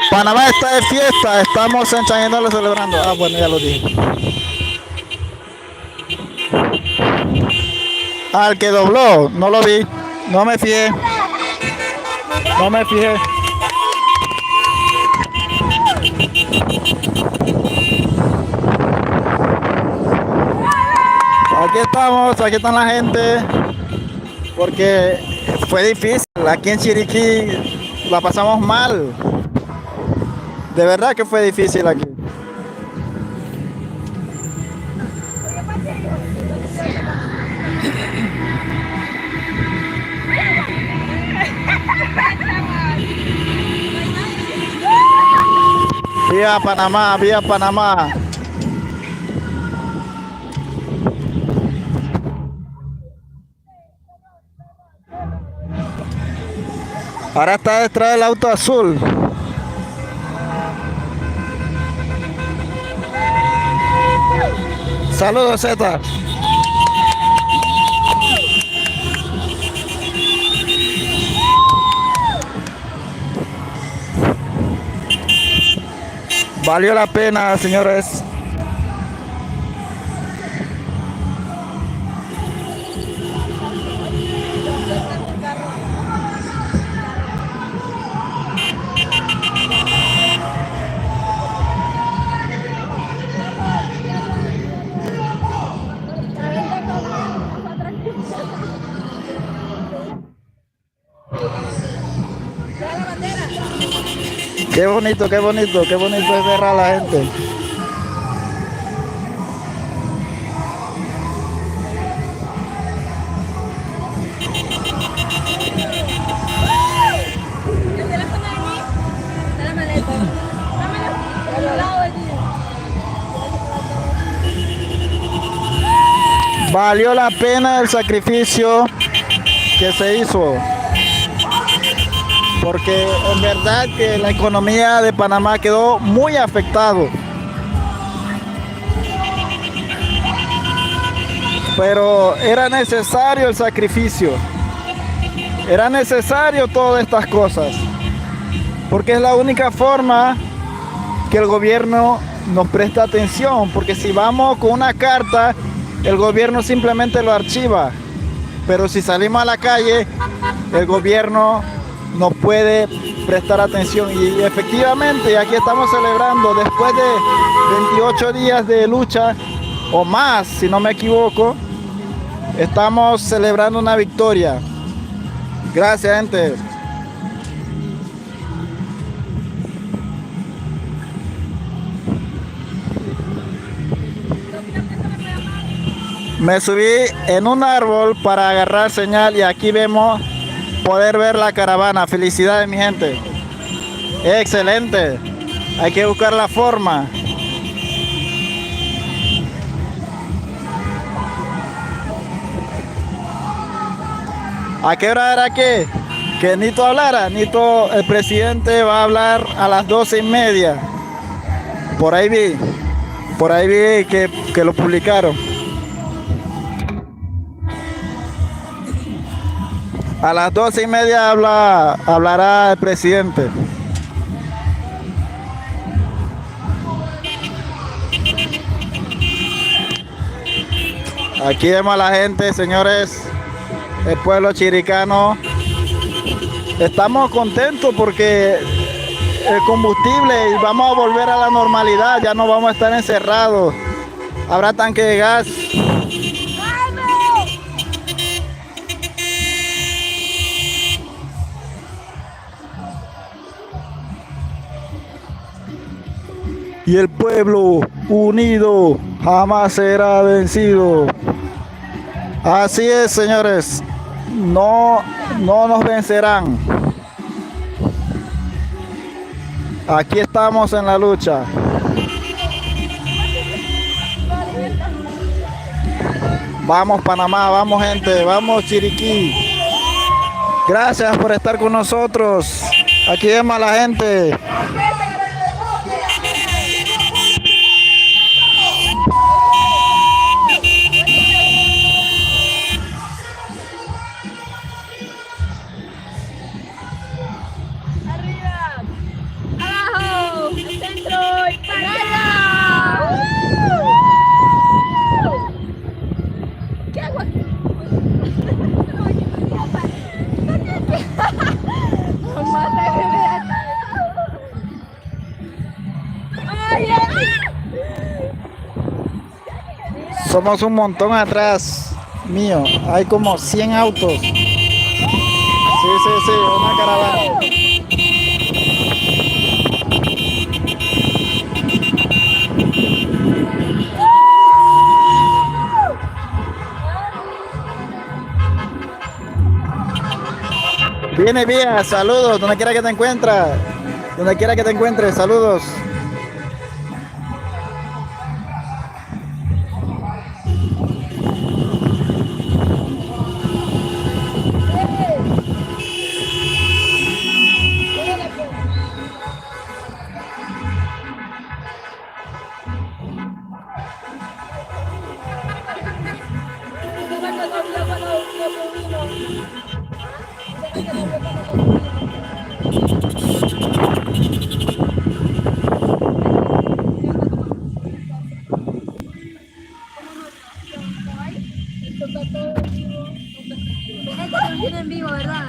[SPEAKER 1] Panamá está de fiesta, estamos en Changuinola celebrando. Ah, bueno, ya lo dije. Al que dobló, no lo vi, no me fijé. No me fijé. Aquí está la gente, porque fue difícil. Aquí en Chiriquí la pasamos mal. De verdad que fue difícil aquí. Viva Panamá, viva Panamá. Ahora está detrás del auto azul. Saludos, Z. Valió la pena, señores. Qué bonito, qué bonito, qué bonito es ver a la gente. Valió la pena el sacrificio que se hizo. Porque en verdad que la economía de Panamá quedó muy afectado. Pero era necesario el sacrificio. Era necesario todas estas cosas. Porque es la única forma que el gobierno nos presta atención. Porque si vamos con una carta, el gobierno simplemente lo archiva. Pero si salimos a la calle, el gobierno nos puede prestar atención. Y efectivamente aquí estamos celebrando después de 28 días de lucha o más, si no me equivoco. Estamos celebrando una victoria. Gracias, gente. Me subí en un árbol para agarrar señal y aquí vemos poder ver la caravana. Felicidades, mi gente. Excelente. Hay que buscar la forma. ¿A qué hora era que Nito hablara? Nito, el presidente va a hablar a las 12:30. Por ahí vi que lo publicaron. A las 12:30 hablará el presidente. Aquí vemos a la gente, señores, el pueblo chiricano. Estamos contentos porque el combustible y vamos a volver a la normalidad, ya no vamos a estar encerrados. Habrá tanque de gas. Y el pueblo unido jamás será vencido. Así es, señores. No nos vencerán. Aquí estamos en la lucha. Vamos Panamá, vamos gente, vamos Chiriquí. Gracias por estar con nosotros. Aquí vemos a la gente. Somos un montón atrás mío. Hay como 100 autos. Sí, una caravana. Viene vía, saludos, donde quiera que te encuentres. Donde quiera que te encuentres, saludos.
[SPEAKER 3] En vivo, ¿verdad?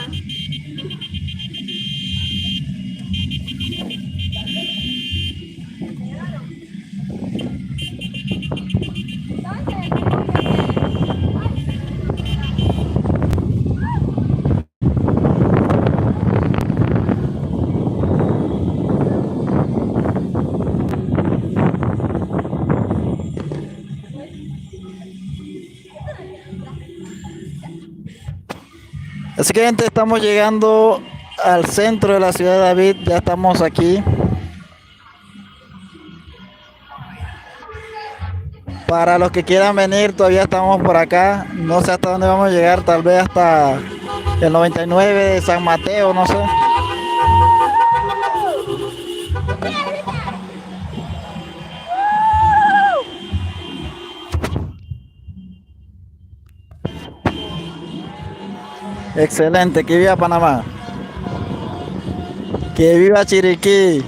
[SPEAKER 1] Así que gente, estamos llegando al centro de la ciudad de David, ya estamos aquí. Para los que quieran venir, todavía estamos por acá. No sé hasta dónde vamos a llegar, tal vez hasta el 99 de San Mateo, no sé. Excelente, que viva Panamá. Que viva Chiriquí.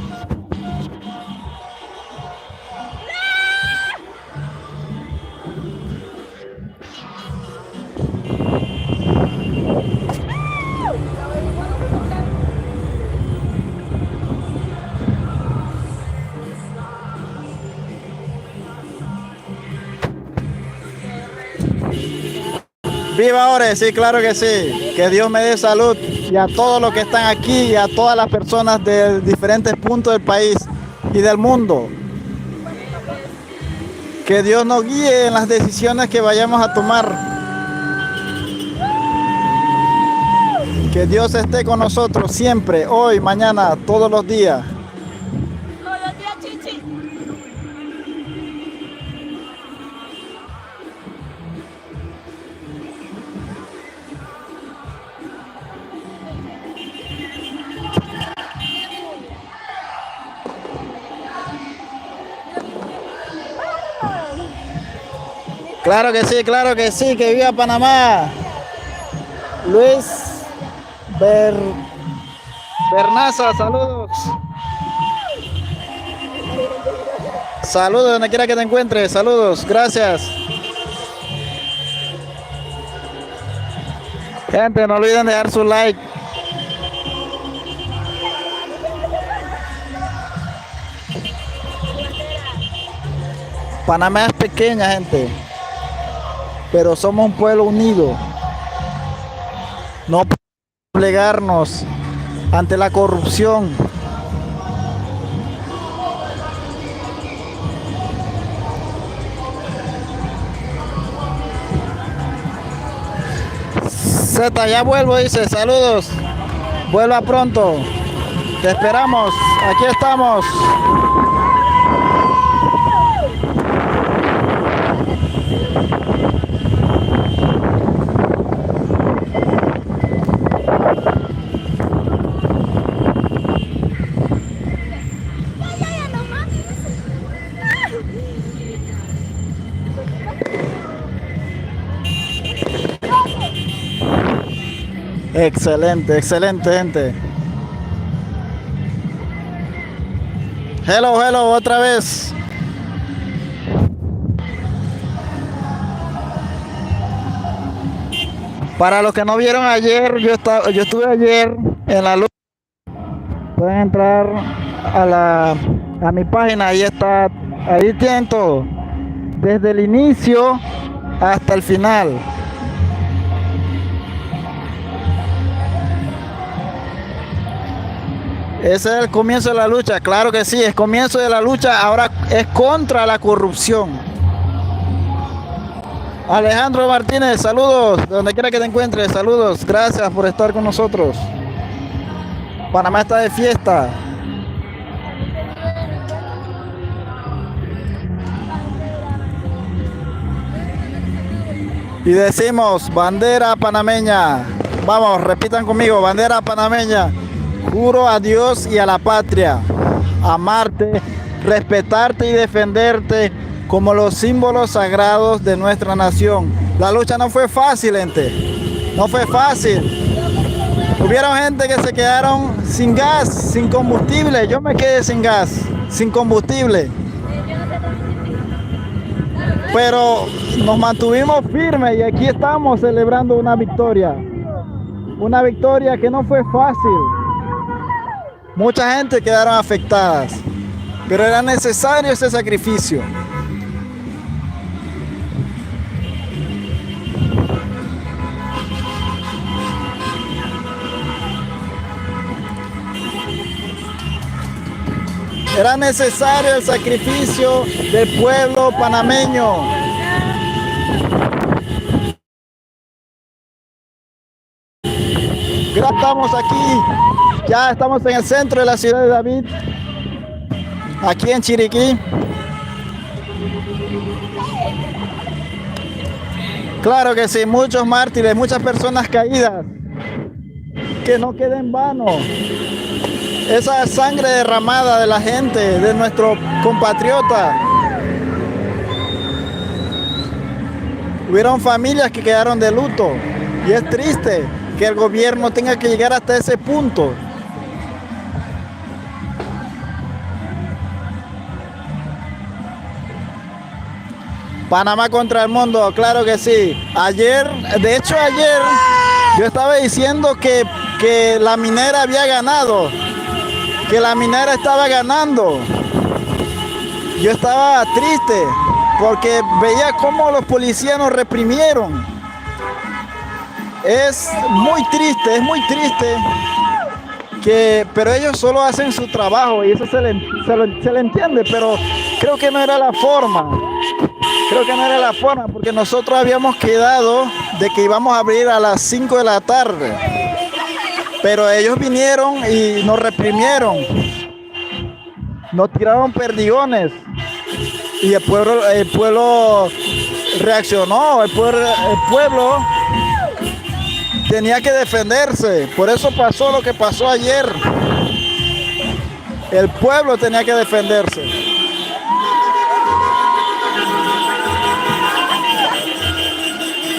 [SPEAKER 1] Viva Ore, sí, claro que sí. Que Dios me dé salud y a todos los que están aquí y a todas las personas de diferentes puntos del país y del mundo. Que Dios nos guíe en las decisiones que vayamos a tomar. Que Dios esté con nosotros siempre, hoy, mañana, todos los días.
[SPEAKER 3] Todos los días, Chichi.
[SPEAKER 1] claro que sí, que viva Panamá. Luis Bernaza, saludos. Saludos donde quiera que te encuentres, saludos, gracias. Gente, no olviden dejar su like. Panamá es pequeña, gente, pero somos un pueblo unido. No podemos plegarnos ante la corrupción. Z, ya vuelvo, dice, saludos. Vuelva pronto. Te esperamos. Aquí estamos. Excelente, excelente, gente. Hello, hello, otra vez. Para los que no vieron ayer, yo estuve ayer en la luz. Pueden entrar a mi página, ahí está, ahí tienen todo, desde el inicio hasta el final. Ese es el comienzo de la lucha, claro que sí, es comienzo de la lucha, ahora es contra la corrupción. Alejandro Martínez, saludos, de donde quiera que te encuentres, saludos, gracias por estar con nosotros. Panamá está de fiesta. Y decimos, bandera panameña. Vamos, repitan conmigo, bandera panameña. Juro a Dios y a la patria, amarte, respetarte y defenderte como los símbolos sagrados de nuestra nación. La lucha no fue fácil, gente. No fue fácil. Hubieron gente que se quedaron sin gas, sin combustible. Yo me quedé sin gas, sin combustible. Pero nos mantuvimos firmes y aquí estamos celebrando una victoria. Una victoria que no fue fácil. Mucha gente quedaron afectadas, pero era necesario ese sacrificio. Era necesario el sacrificio del pueblo panameño. Ya estamos aquí, ya estamos en el centro de la ciudad de David, aquí en Chiriquí. Claro que sí, muchos mártires, muchas personas caídas, que no quede en vano esa sangre derramada de la gente, de nuestro compatriota. Hubieron familias que quedaron de luto y es triste que el gobierno tenga que llegar hasta ese punto. Panamá contra el mundo, claro que sí. Ayer, de hecho ayer, yo estaba diciendo que la minera había ganado, que la minera estaba ganando. Yo estaba triste porque veía cómo los policías nos reprimieron. Es muy triste pero ellos solo hacen su trabajo y eso se le entiende, pero creo que no era la forma. Creo que no era la forma porque nosotros habíamos quedado de que íbamos a abrir a las 5 de la tarde. Pero ellos vinieron y nos reprimieron. Nos tiraron perdigones. Y el pueblo reaccionó. El pueblo tenía que defenderse. Por eso pasó lo que pasó ayer. El pueblo tenía que defenderse.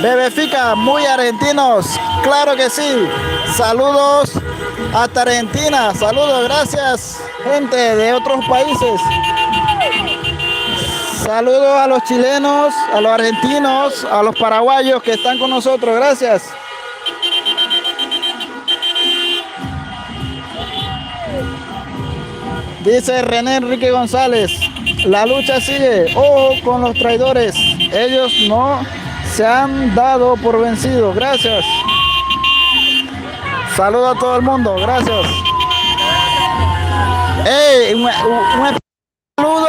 [SPEAKER 1] Bebefica, muy argentinos, claro que sí. Saludos hasta Argentina, saludos, gracias, gente de otros países. Saludos a los chilenos, a los argentinos, a los paraguayos que están con nosotros, gracias. Dice René Enrique González, la lucha sigue, ojo con los traidores, ellos no se han dado por vencidos, gracias. Saludos a todo el mundo, gracias. Hey, un saludo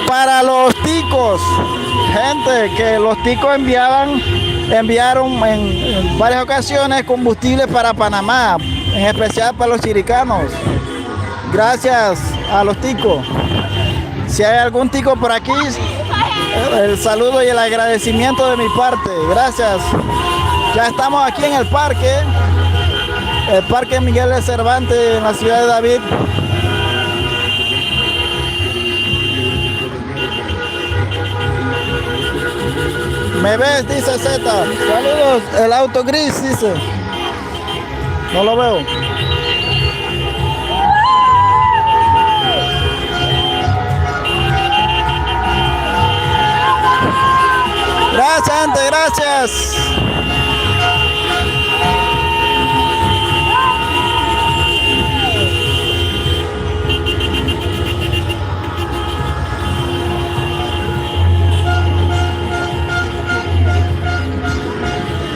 [SPEAKER 1] para los ticos, gente, que los ticos enviaron en varias ocasiones combustible para Panamá, en especial para los chiricanos. Gracias a los ticos. Si hay algún tico por aquí, el saludo y el agradecimiento de mi parte. Gracias. Ya estamos aquí en el Parque Miguel de Cervantes, en la ciudad de David. ¿Me ves? Dice Z. Saludos. El auto gris, dice. No lo veo. Gracias, gente, gracias.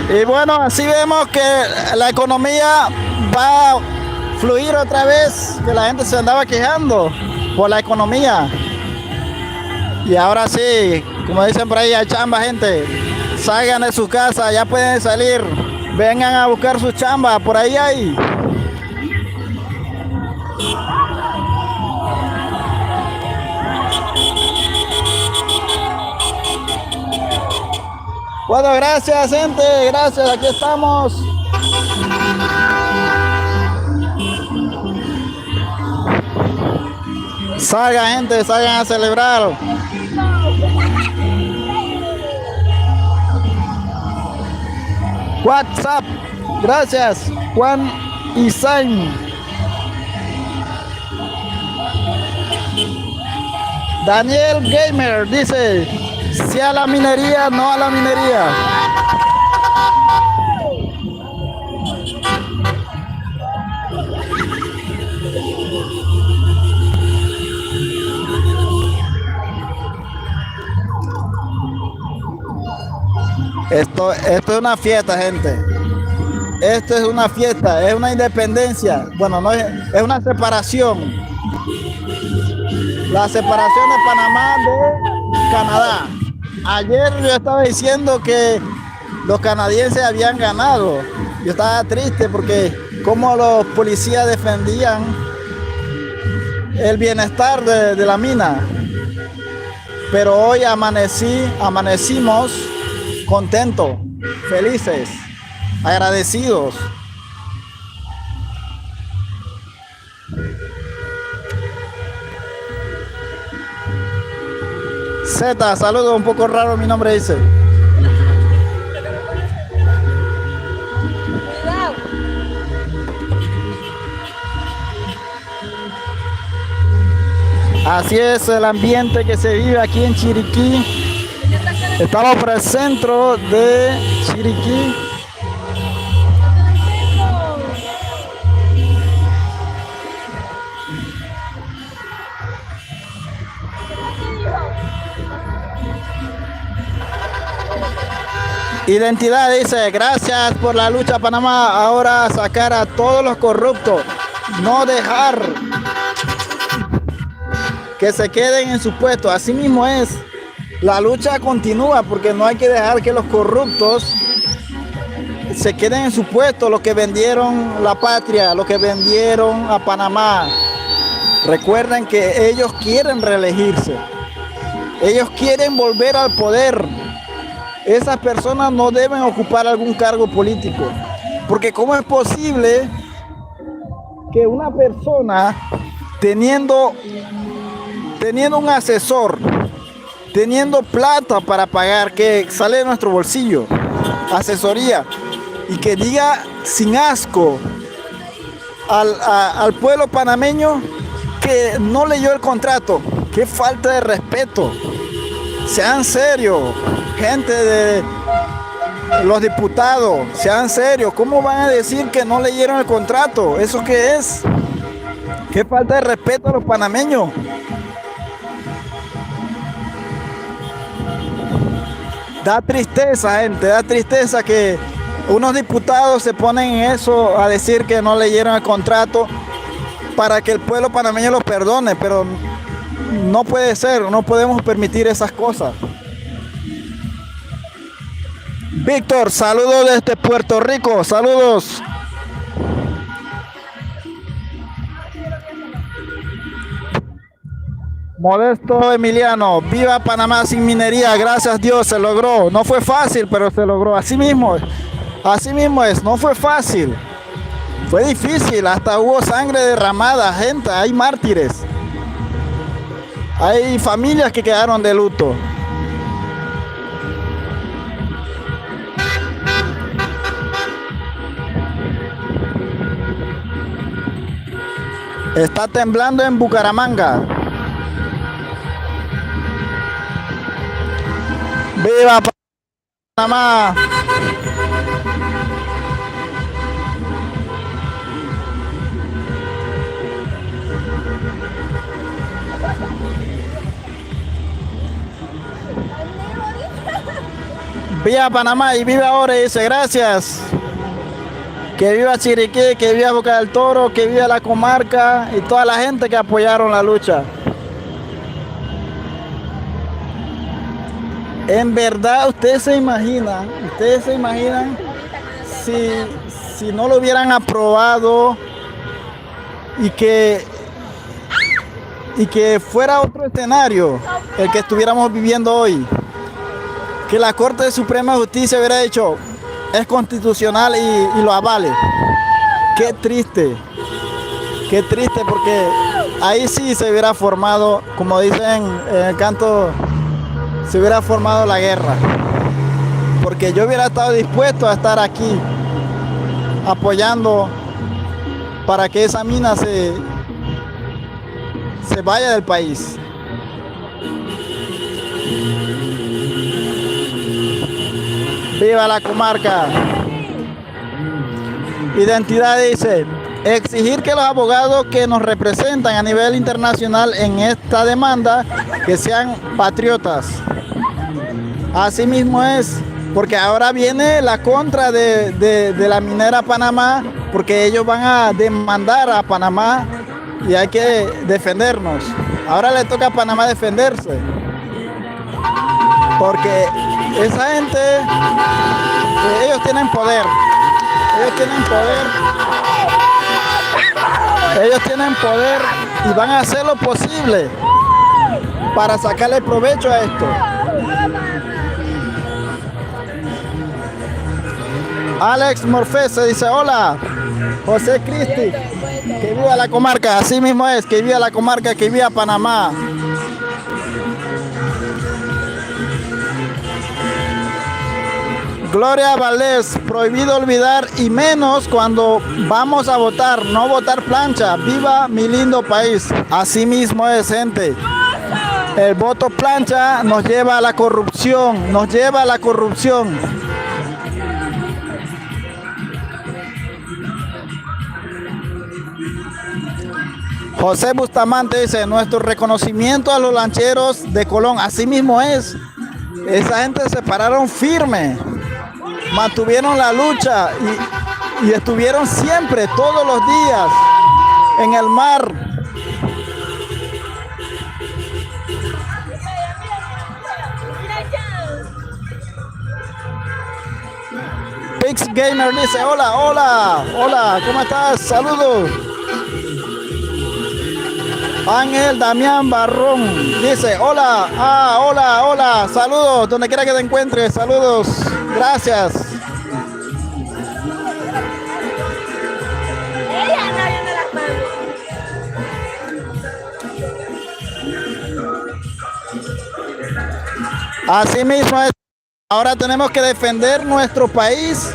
[SPEAKER 1] Y bueno, así vemos que la economía va a fluir otra vez, que la gente se andaba quejando por la economía. Y ahora sí, como dicen por ahí, hay chamba, gente. Salgan de su casa, ya pueden salir. Vengan a buscar su chamba, por ahí hay. Bueno, gracias, gente. Gracias, aquí estamos. Salgan, gente, salgan a celebrar. WhatsApp, gracias, Juan Isain. Daniel Gamer dice, sí a la minería, no a la minería. Esto es una fiesta, gente. Esto es una fiesta, es una independencia. Bueno, no es una separación. La separación de Panamá de Canadá. Ayer yo estaba diciendo que los canadienses habían ganado. Yo estaba triste porque como los policías defendían el bienestar de la mina. Pero hoy amanecimos contentos, felices, agradecidos. Z, saludo, un poco raro mi nombre, dice. Así es el ambiente que se vive aquí en Chiriquí. Estamos por el centro de Chiriquí. Identidad dice, gracias por la lucha Panamá, ahora sacar a todos los corruptos, no dejar que se queden en su puesto. Así mismo es, la lucha continúa porque no hay que dejar que los corruptos se queden en su puesto, los que vendieron la patria, los que vendieron a Panamá. Recuerden que ellos quieren reelegirse, ellos quieren volver al poder. Esas personas no deben ocupar algún cargo político, porque ¿cómo es posible que una persona teniendo un asesor, teniendo plata para pagar que sale de nuestro bolsillo, asesoría y que diga sin asco al pueblo panameño que no leyó el contrato. Qué falta de respeto. Sean serios, gente de los diputados, sean serios. ¿Cómo van a decir que no leyeron el contrato? ¿Eso qué es? Qué falta de respeto a los panameños. Da tristeza, gente, da tristeza que unos diputados se ponen en eso a decir que no leyeron el contrato para que el pueblo panameño los perdone, pero no puede ser, no podemos permitir esas cosas. Víctor, saludos desde Puerto Rico, saludos. Modesto Emiliano, viva Panamá sin minería, gracias Dios, se logró. No fue fácil, pero se logró. Así mismo es, no fue fácil. Fue difícil, hasta hubo sangre derramada, gente, hay mártires. Hay familias que quedaron de luto. Está temblando en Bucaramanga. ¡Viva Panamá! Viva Panamá y viva ahora, dice, gracias. Que viva Chiriquí, que viva Boca del Toro, que viva la comarca y toda la gente que apoyaron la lucha. En verdad, ustedes se imaginan si no lo hubieran aprobado y que fuera otro escenario el que estuviéramos viviendo hoy, que la Corte Suprema de Justicia hubiera dicho es constitucional y lo avale. Qué triste porque ahí sí se hubiera formado, como dicen en el canto, se hubiera formado la guerra, porque yo hubiera estado dispuesto a estar aquí apoyando para que esa mina se vaya del país. ¡Viva la comarca! Identidad dice, exigir que los abogados que nos representan a nivel internacional en esta demanda que sean patriotas. Así mismo es, porque ahora viene la contra de la minera Panamá, porque ellos van a demandar a Panamá y hay que defendernos. Ahora le toca a Panamá defenderse, porque esa gente, ellos tienen poder, ellos tienen poder y van a hacer lo posible para sacarle provecho a esto. Alex Morfese dice, hola, José Cristi, que viva la comarca, así mismo es, que viva la comarca, que viva Panamá. Gloria Valdés, prohibido olvidar y menos cuando vamos a votar, no votar plancha. Viva mi lindo país. Así mismo es, gente. El voto plancha nos lleva a la corrupción, José Bustamante dice, nuestro reconocimiento a los lancheros de Colón. Así mismo es. Esa gente se pararon firme, mantuvieron la lucha y estuvieron siempre, todos los días, en el mar. Pix Gamer dice, hola, ¿cómo estás? Saludos. Ángel Damián Barrón dice, hola, saludos, donde quiera que te encuentres, saludos, gracias. Así mismo es. Ahora tenemos que defender nuestro país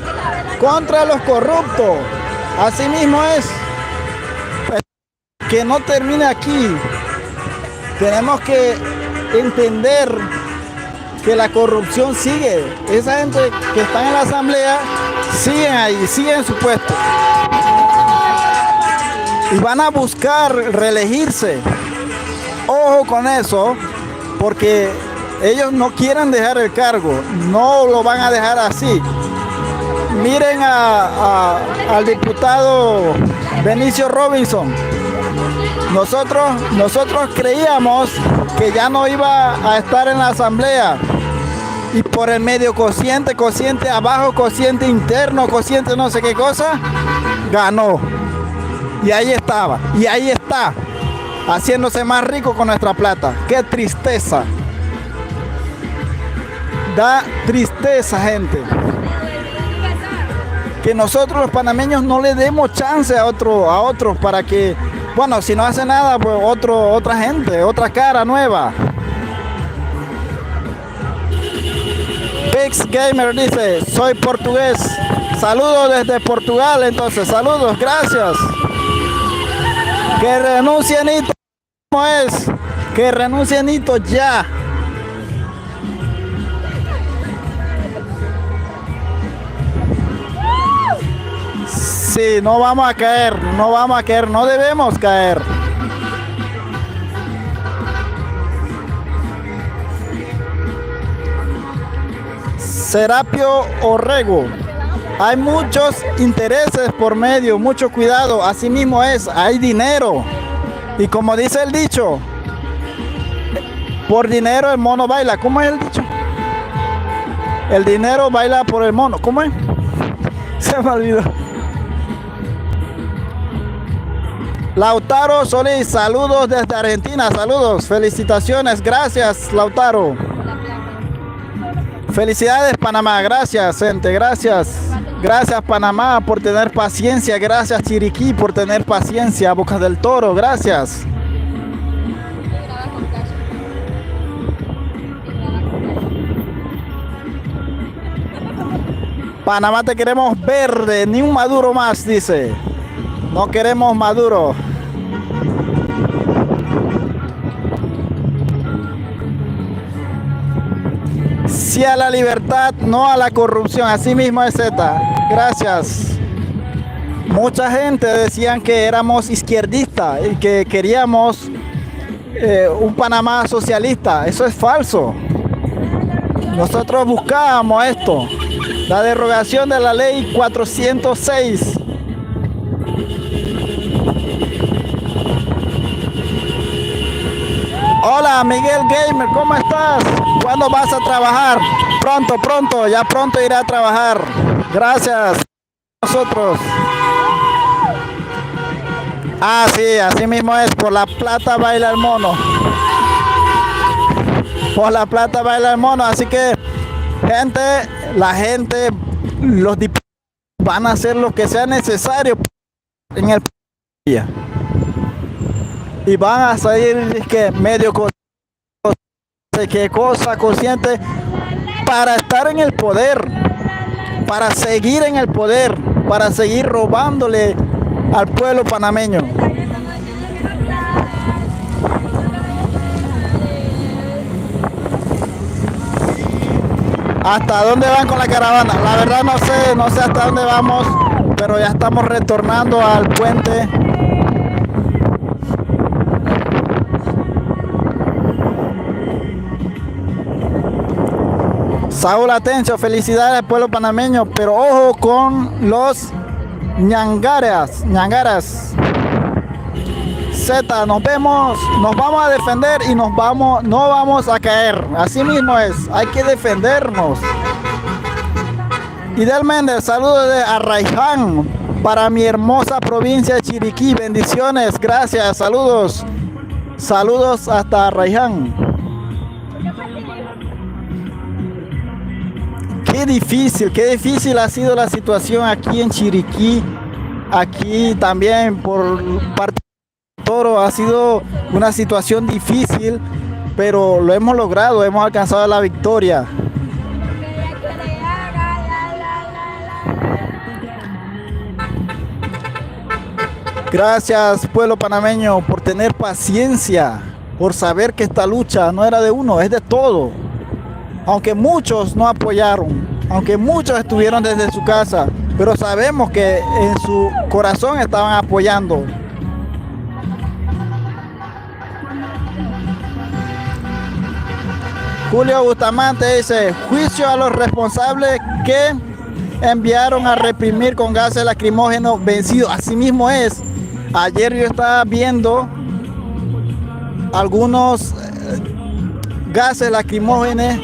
[SPEAKER 1] contra los corruptos. Así mismo es. Pues, que no termine aquí. Tenemos que entender que la corrupción sigue. Esa gente que está en la asamblea siguen ahí, siguen en su puesto. Y van a buscar reelegirse. Ojo con eso, porque ellos no quieren dejar el cargo, no lo van a dejar así. Miren al diputado Benicio Robinson. Nosotros creíamos que ya no iba a estar en la asamblea. Y por el medio cociente abajo, cociente interno, cociente no sé qué cosa, ganó. Y ahí estaba, y ahí está, haciéndose más rico con nuestra plata. ¡Qué tristeza! Da tristeza, gente. Que nosotros los panameños no le demos chance a otros para que, bueno, si no hace nada, pues otra gente, otra cara nueva. Pix Gamer dice, soy portugués. Saludos desde Portugal, entonces, saludos, gracias. Que renuncie Nito, ¿cómo es? Que renuncie Nito ya. Sí, no vamos a caer, no debemos caer. Serapio Orrego. Hay muchos intereses por medio, mucho cuidado, así mismo es, hay dinero. Y como dice el dicho, por dinero el mono baila. ¿Cómo es el dicho? El dinero baila por el mono. ¿Cómo es? Se me olvidó. Lautaro Solís, saludos desde Argentina, saludos, felicitaciones, gracias Lautaro. Felicidades Panamá, gracias gente, gracias. Gracias Panamá por tener paciencia, gracias Chiriquí por tener paciencia, Bocas del Toro, gracias. Panamá te queremos verde, ni un Maduro más, dice. No queremos Maduro. Sí a la libertad, no a la corrupción. Así mismo es Z. Gracias. Mucha gente decían que éramos izquierdistas y que queríamos un Panamá socialista. Eso es falso. Nosotros buscábamos esto. La derogación de la ley 406. Hola Miguel Gamer, ¿cómo estás? ¿Cuándo vas a trabajar? Pronto, ya pronto iré a trabajar. Gracias. Nosotros. Ah, sí, así mismo es. Por la plata baila el mono. Por la plata baila el mono. Así que, la gente, los diputados van a hacer lo que sea necesario en el día. Y van a salir que medio consciente para estar en el poder, para seguir en el poder, para seguir robándole al pueblo panameño. ¿Hasta dónde van con la caravana? La verdad no sé hasta dónde vamos, pero ya estamos retornando al puente. Saúl Atencio, felicidades al pueblo panameño, pero ojo con los ñangaras. Z, nos vamos a defender y no vamos a caer. Así mismo es, hay que defendernos. Idel Méndez, saludos de Arraiján para mi hermosa provincia de Chiriquí. Bendiciones, gracias, saludos hasta Arraiján. Qué difícil ha sido la situación aquí en Chiriquí, aquí también por parte de Toro, ha sido una situación difícil, pero lo hemos logrado, hemos alcanzado la victoria. Gracias, pueblo panameño, por tener paciencia, por saber que esta lucha no era de uno, es de todo. Aunque muchos no apoyaron, aunque muchos estuvieron desde su casa, pero sabemos que en su corazón estaban apoyando. Julio Bustamante dice, juicio a los responsables que enviaron a reprimir con gases lacrimógenos vencidos. Así mismo es. Ayer yo estaba viendo algunos gases lacrimógenos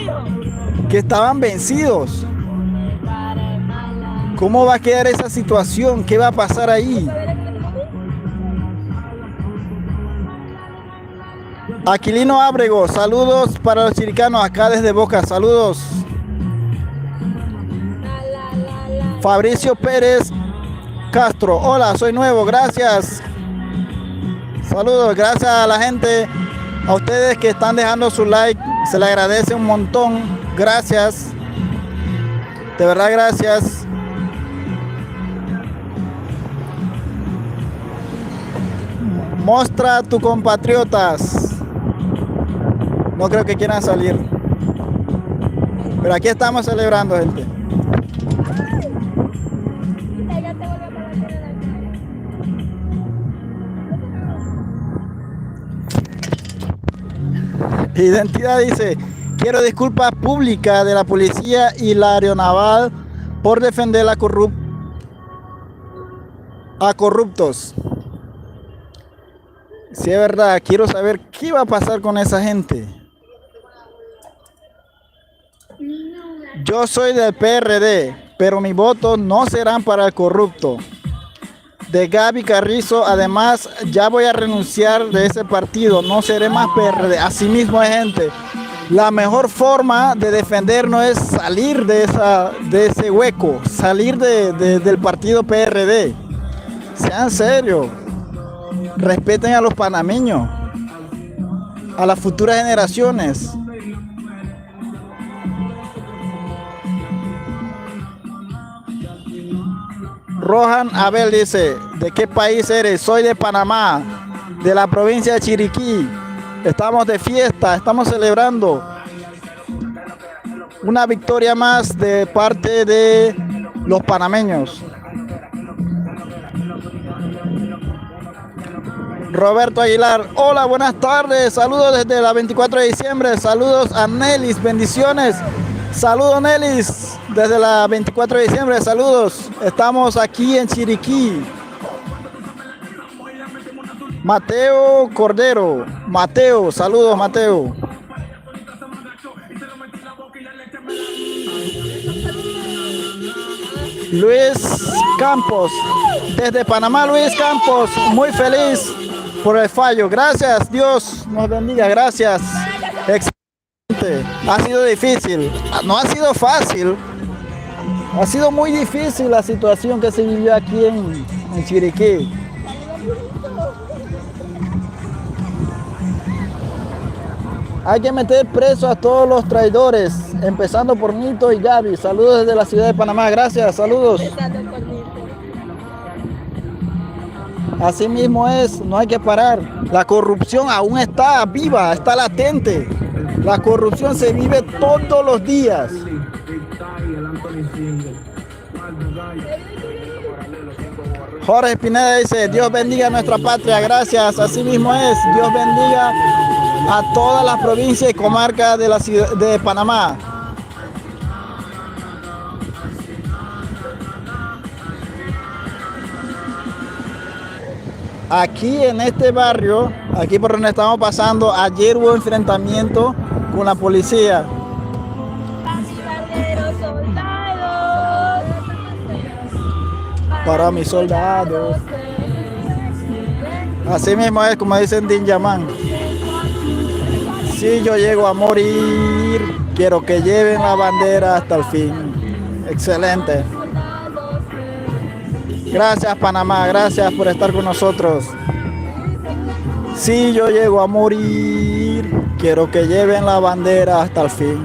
[SPEAKER 1] que estaban vencidos. ¿Cómo va a quedar esa situación? ¿Qué va a pasar ahí? Aquilino Ábrego, saludos para los chiricanos acá desde Boca, saludos. Fabricio Pérez Castro, hola, soy nuevo, gracias. Saludos, gracias a la gente, a ustedes que están dejando su like, se les agradece un montón, gracias. De verdad, gracias. Mostra a tus compatriotas. No creo que quieran salir. Pero aquí estamos celebrando, gente. Identidad dice, quiero disculpas públicas de la policía y la aeronaval por defender a corruptos. Si es verdad, quiero saber qué va a pasar con esa gente. Yo soy del PRD, pero mis votos no serán para el corrupto. De Gaby Carrizo, además, ya voy a renunciar de ese partido, no seré más PRD. Así mismo es, gente. La mejor forma de defendernos es salir de ese hueco, salir del partido PRD. Sean serios, respeten a los panameños, a las futuras generaciones. Rohan Abel dice, ¿de qué país eres? Soy de Panamá, de la provincia de Chiriquí. Estamos de fiesta, estamos celebrando una victoria más de parte de los panameños. Roberto Aguilar, hola, buenas tardes, saludos desde la 24 de diciembre, saludos a Nelis, bendiciones. Saludos Nelis, desde la 24 de diciembre, saludos. Estamos aquí en Chiriquí. Mateo Cordero, Mateo, saludos Mateo. Luis Campos, desde Panamá, Luis Campos, muy feliz por el fallo. Gracias, Dios nos bendiga, gracias. Ha sido difícil, no ha sido fácil, ha sido muy difícil la situación que se vivió aquí en Chiriquí. Hay que meter preso a todos los traidores, empezando por Nito y Gaby. Saludos desde la ciudad de Panamá, gracias, saludos. Así mismo es, no hay que parar. La corrupción aún está viva, está latente. La corrupción se vive todos los días. Jorge Espineda dice, Dios bendiga a nuestra patria, gracias. Así mismo es, Dios bendiga a todas las provincias y comarcas de la ciudad de Panamá. Aquí en este barrio, aquí por donde estamos pasando, ayer hubo enfrentamiento con la policía. Para mis soldados. Así mismo es, como dicen Dinyaman. Si yo llego a morir, quiero que lleven la bandera hasta el fin. Excelente. Gracias Panamá, gracias por estar con nosotros. Si yo llego a morir, quiero que lleven la bandera hasta el fin.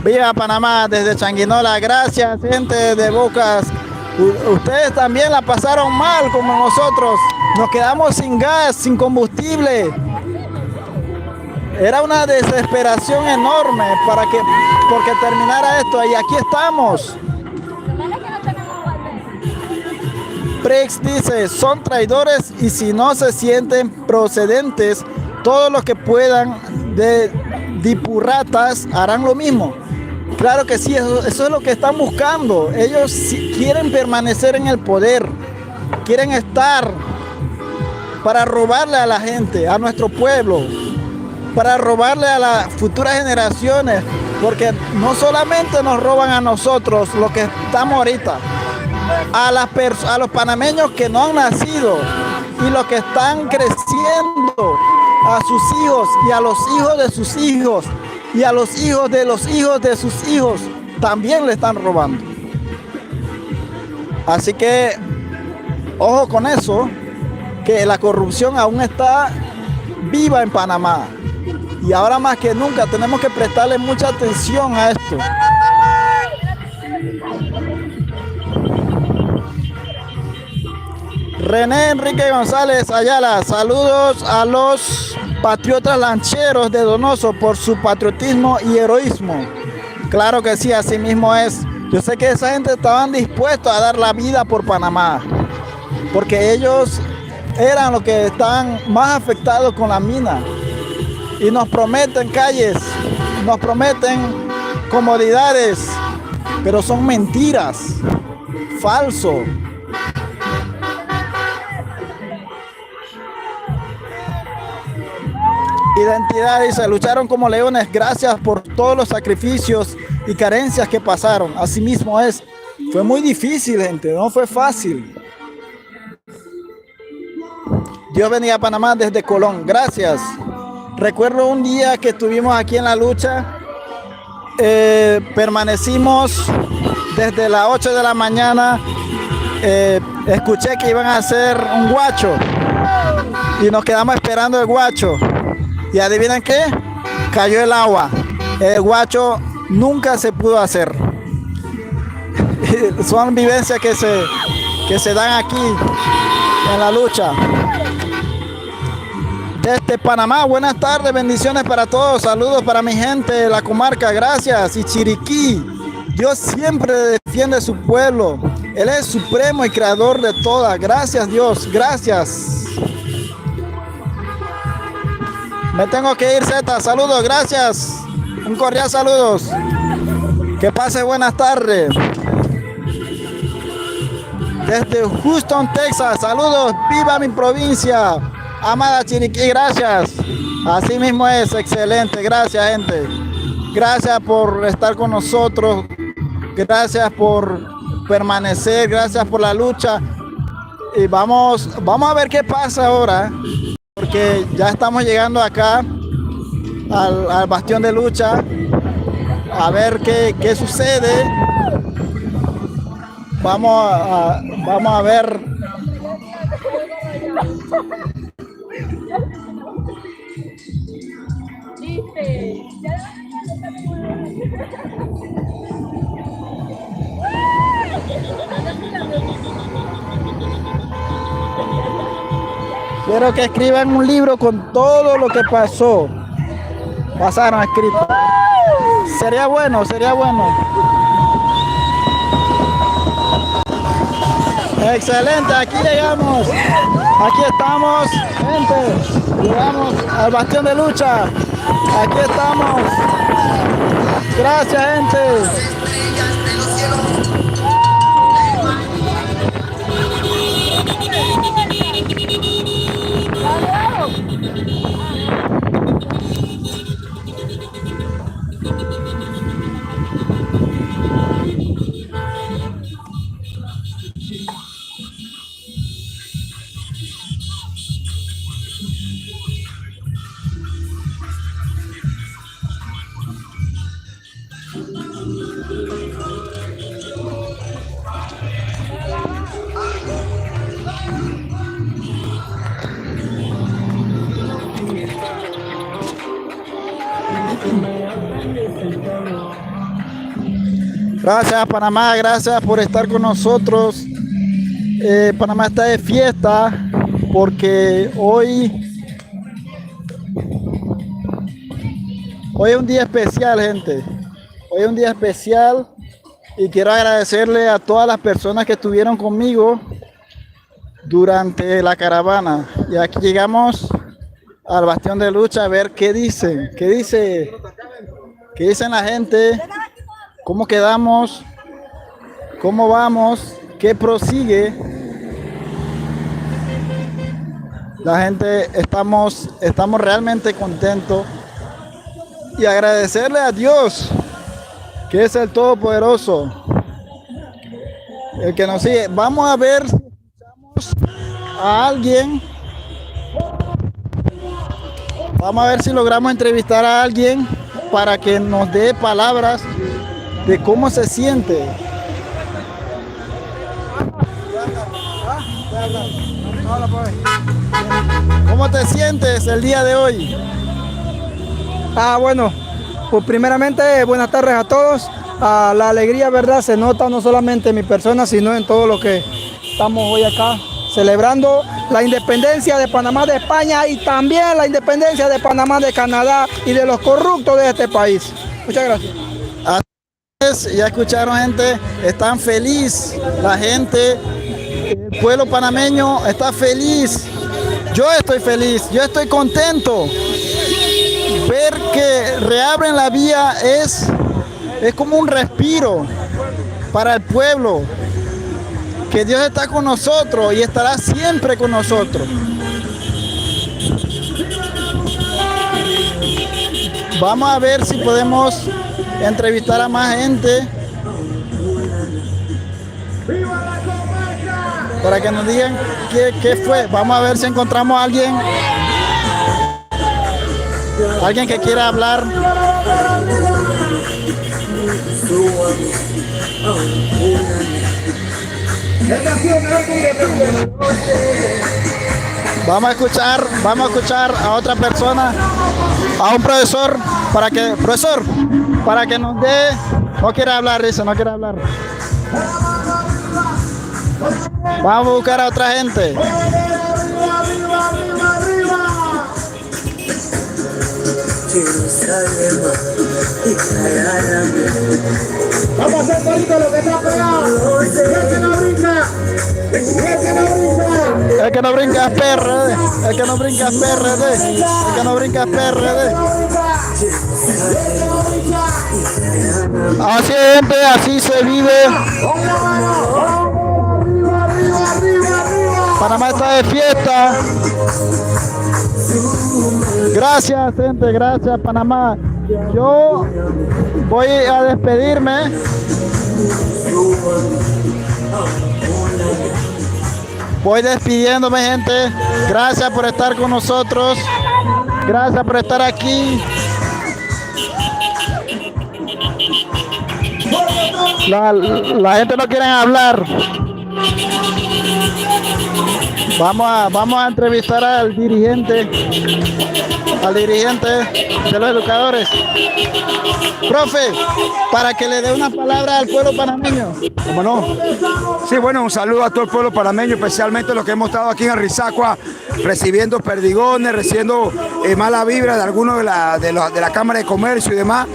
[SPEAKER 1] ¡Viva Panamá! Desde Changuinola, gracias gente de Bocas, Ustedes también la pasaron mal como nosotros. Nos quedamos sin gas, sin combustible. Era una desesperación enorme porque terminara esto y aquí estamos. Prex dice, son traidores y si no se sienten procedentes, todos los que puedan de dipurratas harán lo mismo. Claro que sí, eso es lo que están buscando. Ellos quieren permanecer en el poder, quieren estar para robarle a la gente, a nuestro pueblo, para robarle a las futuras generaciones, porque no solamente nos roban a nosotros, los que estamos ahorita, a los panameños que no han nacido y los que están creciendo, a sus hijos y a los hijos de sus hijos y a los hijos de sus hijos, también le están robando. Así que, ojo con eso, que la corrupción aún está viva en Panamá. Y ahora más que nunca tenemos que prestarle mucha atención a esto. René Enrique González Ayala, saludos a los patriotas lancheros de Donoso por su patriotismo y heroísmo. Claro que sí, así mismo es. Yo sé que esa gente estaban dispuestos a dar la vida por Panamá, porque ellos eran los que estaban más afectados con la mina. Y nos prometen calles, nos prometen comodidades, pero son mentiras, falso. Identidad dice, lucharon como leones, gracias por todos los sacrificios y carencias que pasaron. Así mismo es, fue muy difícil, gente, no fue fácil. Dios bendiga a Panamá desde Colón, gracias. Recuerdo un día que estuvimos aquí en la lucha, permanecimos desde las 8 de la mañana, escuché que iban a hacer un guacho y nos quedamos esperando el guacho. Y adivinen qué, cayó el agua, el guacho nunca se pudo hacer. Son vivencias que se dan aquí en la lucha. Desde Panamá, buenas tardes, bendiciones para todos, saludos para mi gente de la comarca, gracias. Y Chiriquí, Dios siempre defiende a su pueblo, Él es supremo y creador de todas, gracias Dios, gracias. Me tengo que ir, Zeta, saludos, gracias, un cordial saludos, que pase buenas tardes. Desde Houston, Texas, saludos, viva mi provincia. Amada Chiriquí, gracias. Así mismo es, excelente. Gracias, gente. Gracias por estar con nosotros. Gracias por permanecer. Gracias por la lucha. Y vamos a ver qué pasa ahora. Porque ya estamos llegando acá al bastión de lucha. A ver qué sucede. Vamos a ver. Quiero que escriban un libro con todo lo que pasaron escrito. Sería bueno, sería bueno. Excelente, aquí llegamos. Aquí estamos, gente. Llegamos al bastión de lucha. Aquí estamos. Gracias, gente. Gracias Panamá, gracias por estar con nosotros. Panamá está de fiesta porque hoy es un día especial, gente. Hoy es un día especial y quiero agradecerle a todas las personas que estuvieron conmigo durante la caravana. Y aquí llegamos al bastión de lucha a ver qué dicen, qué dicen la gente, cómo quedamos, cómo vamos, qué prosigue. La gente estamos realmente contentos y agradecerle a Dios, que es el Todopoderoso, el que nos sigue. Vamos a ver si escuchamos a alguien. Vamos a ver si logramos entrevistar a alguien para que nos dé palabras de cómo se siente. ¿Cómo te sientes el día de hoy?
[SPEAKER 4] Bueno, pues primeramente buenas tardes a todos. La alegría, verdad, se nota no solamente en mi persona, sino en todo lo que estamos hoy acá celebrando la independencia de Panamá de España y también la independencia de Panamá de Canadá y de los corruptos de este país. Muchas gracias.
[SPEAKER 1] Ya escucharon, gente, están feliz la gente, el pueblo panameño está feliz, yo estoy feliz, yo estoy contento. Ver que reabren la vía es como un respiro para el pueblo, que Dios está con nosotros y estará siempre con nosotros. Vamos a ver si podemos entrevistar a más gente para que nos digan qué fue. Vamos a ver si encontramos a alguien que quiera hablar. Vamos a escuchar a otra persona, a un profesor, para que nos dé. No quiere hablar, dice, no quiere hablar. Vamos a buscar a otra gente.
[SPEAKER 2] Vamos a hacer bonito lo que está pegado. El que no brinca.
[SPEAKER 1] El que no brinca es PRD. El que no brinca es PRD. El que no brinca es PRD. Así es, gente, así se vive. Panamá está de fiesta. Gracias, gente, gracias, Panamá. Yo voy a despedirme. Voy despidiéndome, gente. Gracias por estar con nosotros. Gracias por estar aquí. La gente no quiere hablar. Vamos a entrevistar al dirigente de los educadores. Profe, para que le dé una palabra al pueblo panameño.
[SPEAKER 5] ¿Cómo no? Sí, bueno, un saludo a todo el pueblo panameño, especialmente los que hemos estado aquí en Rizacua, recibiendo perdigones, recibiendo mala vibra de algunos de la Cámara de Comercio y demás.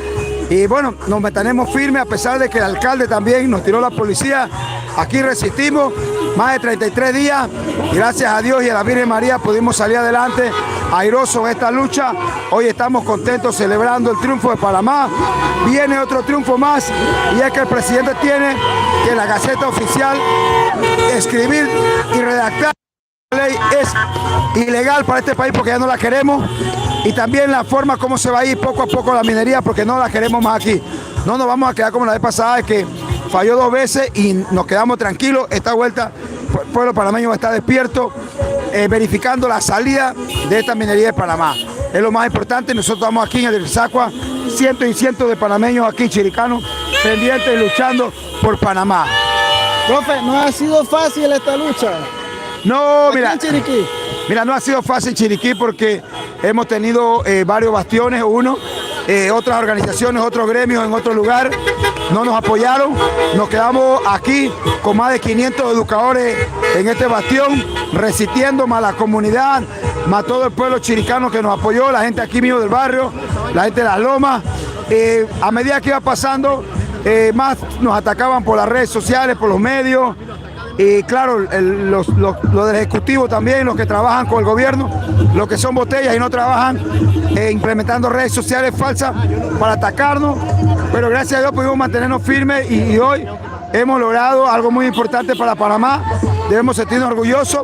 [SPEAKER 5] Y bueno, nos mantenemos firmes a pesar de que el alcalde también nos tiró la policía. Aquí resistimos más de 33 días y gracias a Dios y a la Virgen María pudimos salir adelante airosos en esta lucha. Hoy estamos contentos celebrando el triunfo de Panamá. Viene otro triunfo más y es que el presidente tiene que en la Gaceta Oficial escribir y redactar la ley es ilegal para este país porque ya no la queremos. Y también la forma como se va a ir poco a poco la minería porque no la queremos más aquí. No nos vamos a quedar como la vez pasada, que falló 2 veces y nos quedamos tranquilos. Esta vuelta el pueblo panameño va a estar despierto, verificando la salida de esta minería de Panamá. Es lo más importante. Nosotros estamos aquí en el Rizacua, cientos y cientos de panameños aquí chiricanos, pendientes y luchando por Panamá.
[SPEAKER 1] Profe, ¿no ha sido fácil esta lucha?
[SPEAKER 5] No,
[SPEAKER 1] Aquí en Chiriquí.
[SPEAKER 5] Mira, no ha sido fácil Chiriquí porque hemos tenido varios bastiones, otras organizaciones, otros gremios en otro lugar. no nos apoyaron. Nos quedamos aquí con más de 500 educadores en este bastión, resistiendo más la comunidad, más todo el pueblo chiricano que nos apoyó, la gente aquí mismo del barrio, la gente de las lomas. A medida que iba pasando, más nos atacaban por las redes sociales, por los medios. Y claro, los del Ejecutivo también, los que trabajan con el gobierno, los que son botellas y no trabajan, implementando redes sociales falsas para atacarnos. Pero gracias a Dios pudimos mantenernos firmes y hoy hemos logrado algo muy importante para Panamá. Debemos sentirnos orgullosos.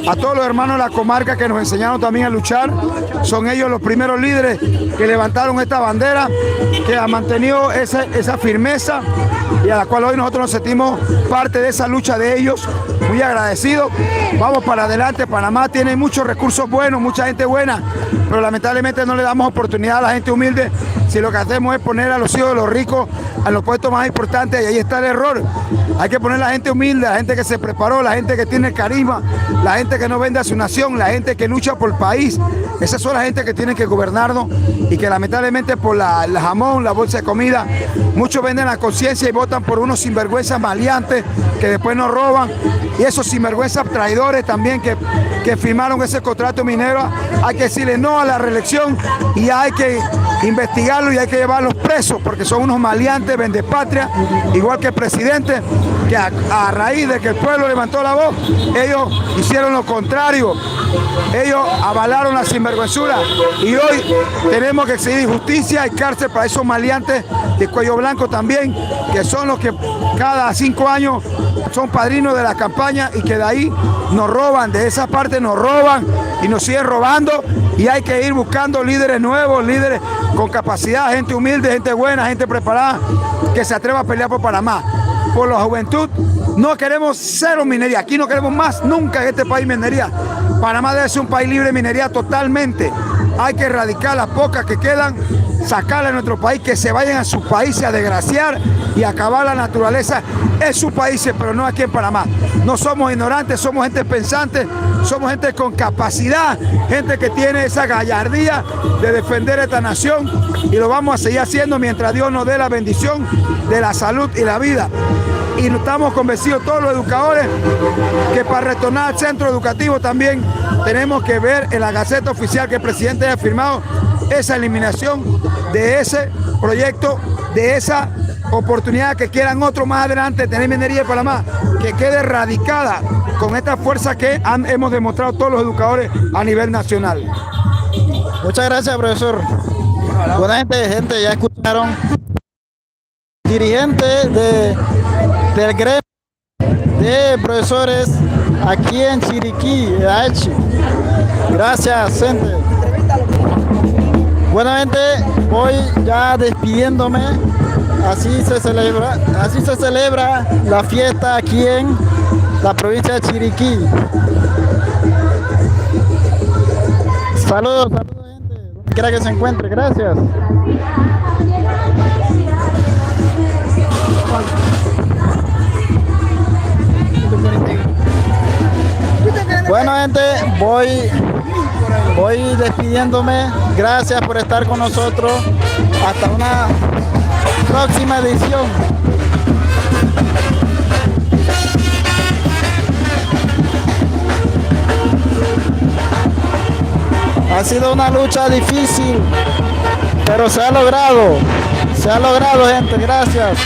[SPEAKER 5] A todos los hermanos de la comarca que nos enseñaron también a luchar. Son ellos los primeros líderes que levantaron esta bandera, que han mantenido esa firmeza y a la cual hoy nosotros nos sentimos parte de esa lucha de ellos. Muy agradecidos. Vamos para adelante. Panamá tiene muchos recursos buenos, mucha gente buena, pero lamentablemente no le damos oportunidad a la gente humilde. Si lo que hacemos es poner a los hijos de los ricos en los puestos más importantes, y ahí está el error. Hay que poner a la gente humilde, la gente que se preparó, la gente que tiene carisma, la gente que no vende a su nación, la gente que lucha por el país. Esas son las gente que tienen que gobernarnos y que lamentablemente por el jamón, la bolsa de comida, muchos venden la conciencia y votan por unos sinvergüenzas maleantes que después nos roban. Y esos sinvergüenzas traidores también que firmaron ese contrato minero, hay que decirle no a la reelección y hay que investigarlo y hay que llevarlos presos porque son unos maleantes, vendepatria, igual que el presidente, que a raíz de que el pueblo levantó la voz, ellos hicieron lo contrario. Ellos avalaron la sinvergüenzura y hoy tenemos que exigir justicia y cárcel para esos maleantes de cuello blanco también, que son los que cada 5 años son padrinos de la campaña y que de ahí nos roban, de esa parte nos roban y nos siguen robando, y hay que ir buscando líderes nuevos, líderes con capacidad, gente humilde, gente buena, gente preparada, que se atreva a pelear por Panamá. Por la juventud, no queremos cero minería, aquí no queremos más nunca en este país minería. Panamá debe ser un país libre de minería totalmente. Hay que erradicar las pocas que quedan, sacarlas de nuestro país, que se vayan a sus países a desgraciar y acabar la naturaleza en sus países, pero no aquí en Panamá. No somos ignorantes, somos gente pensante, somos gente con capacidad, gente que tiene esa gallardía de defender esta nación, y lo vamos a seguir haciendo mientras Dios nos dé la bendición de la salud y la vida. Y estamos convencidos todos los educadores que para retornar al centro educativo también tenemos que ver en la Gaceta Oficial que el presidente haya firmado esa eliminación de ese proyecto, de esa oportunidad que quieran otros más adelante de tener minería en Panamá, que quede erradicada con esta fuerza que hemos demostrado todos los educadores a nivel nacional.
[SPEAKER 1] Muchas gracias, profesor. Buena gente, ya escucharon. Dirigente del gremio de profesores aquí en Chiriquí, H. Gracias, gente. Buenamente, voy ya despidiéndome. Así se celebra la fiesta aquí en la provincia de Chiriquí. Saludos, gente, donde quiera que se encuentre. Gracias. Bueno, gente, voy despidiéndome. Gracias por estar con nosotros. Hasta una próxima edición. Ha sido una lucha difícil, pero se ha logrado. Se ha logrado, gente. Gracias.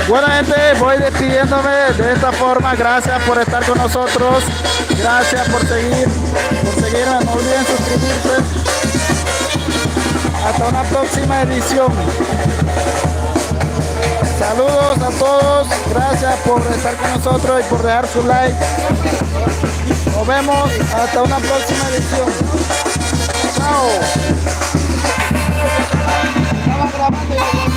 [SPEAKER 1] Bueno, gente, voy despidiéndome de esta forma. Gracias por estar con nosotros. Gracias por seguirme. No olviden suscribirse. Hasta una próxima edición. Saludos a todos. Gracias por estar con nosotros y por dejar su like. Nos vemos hasta una próxima edición. Chao. Estaba grabando.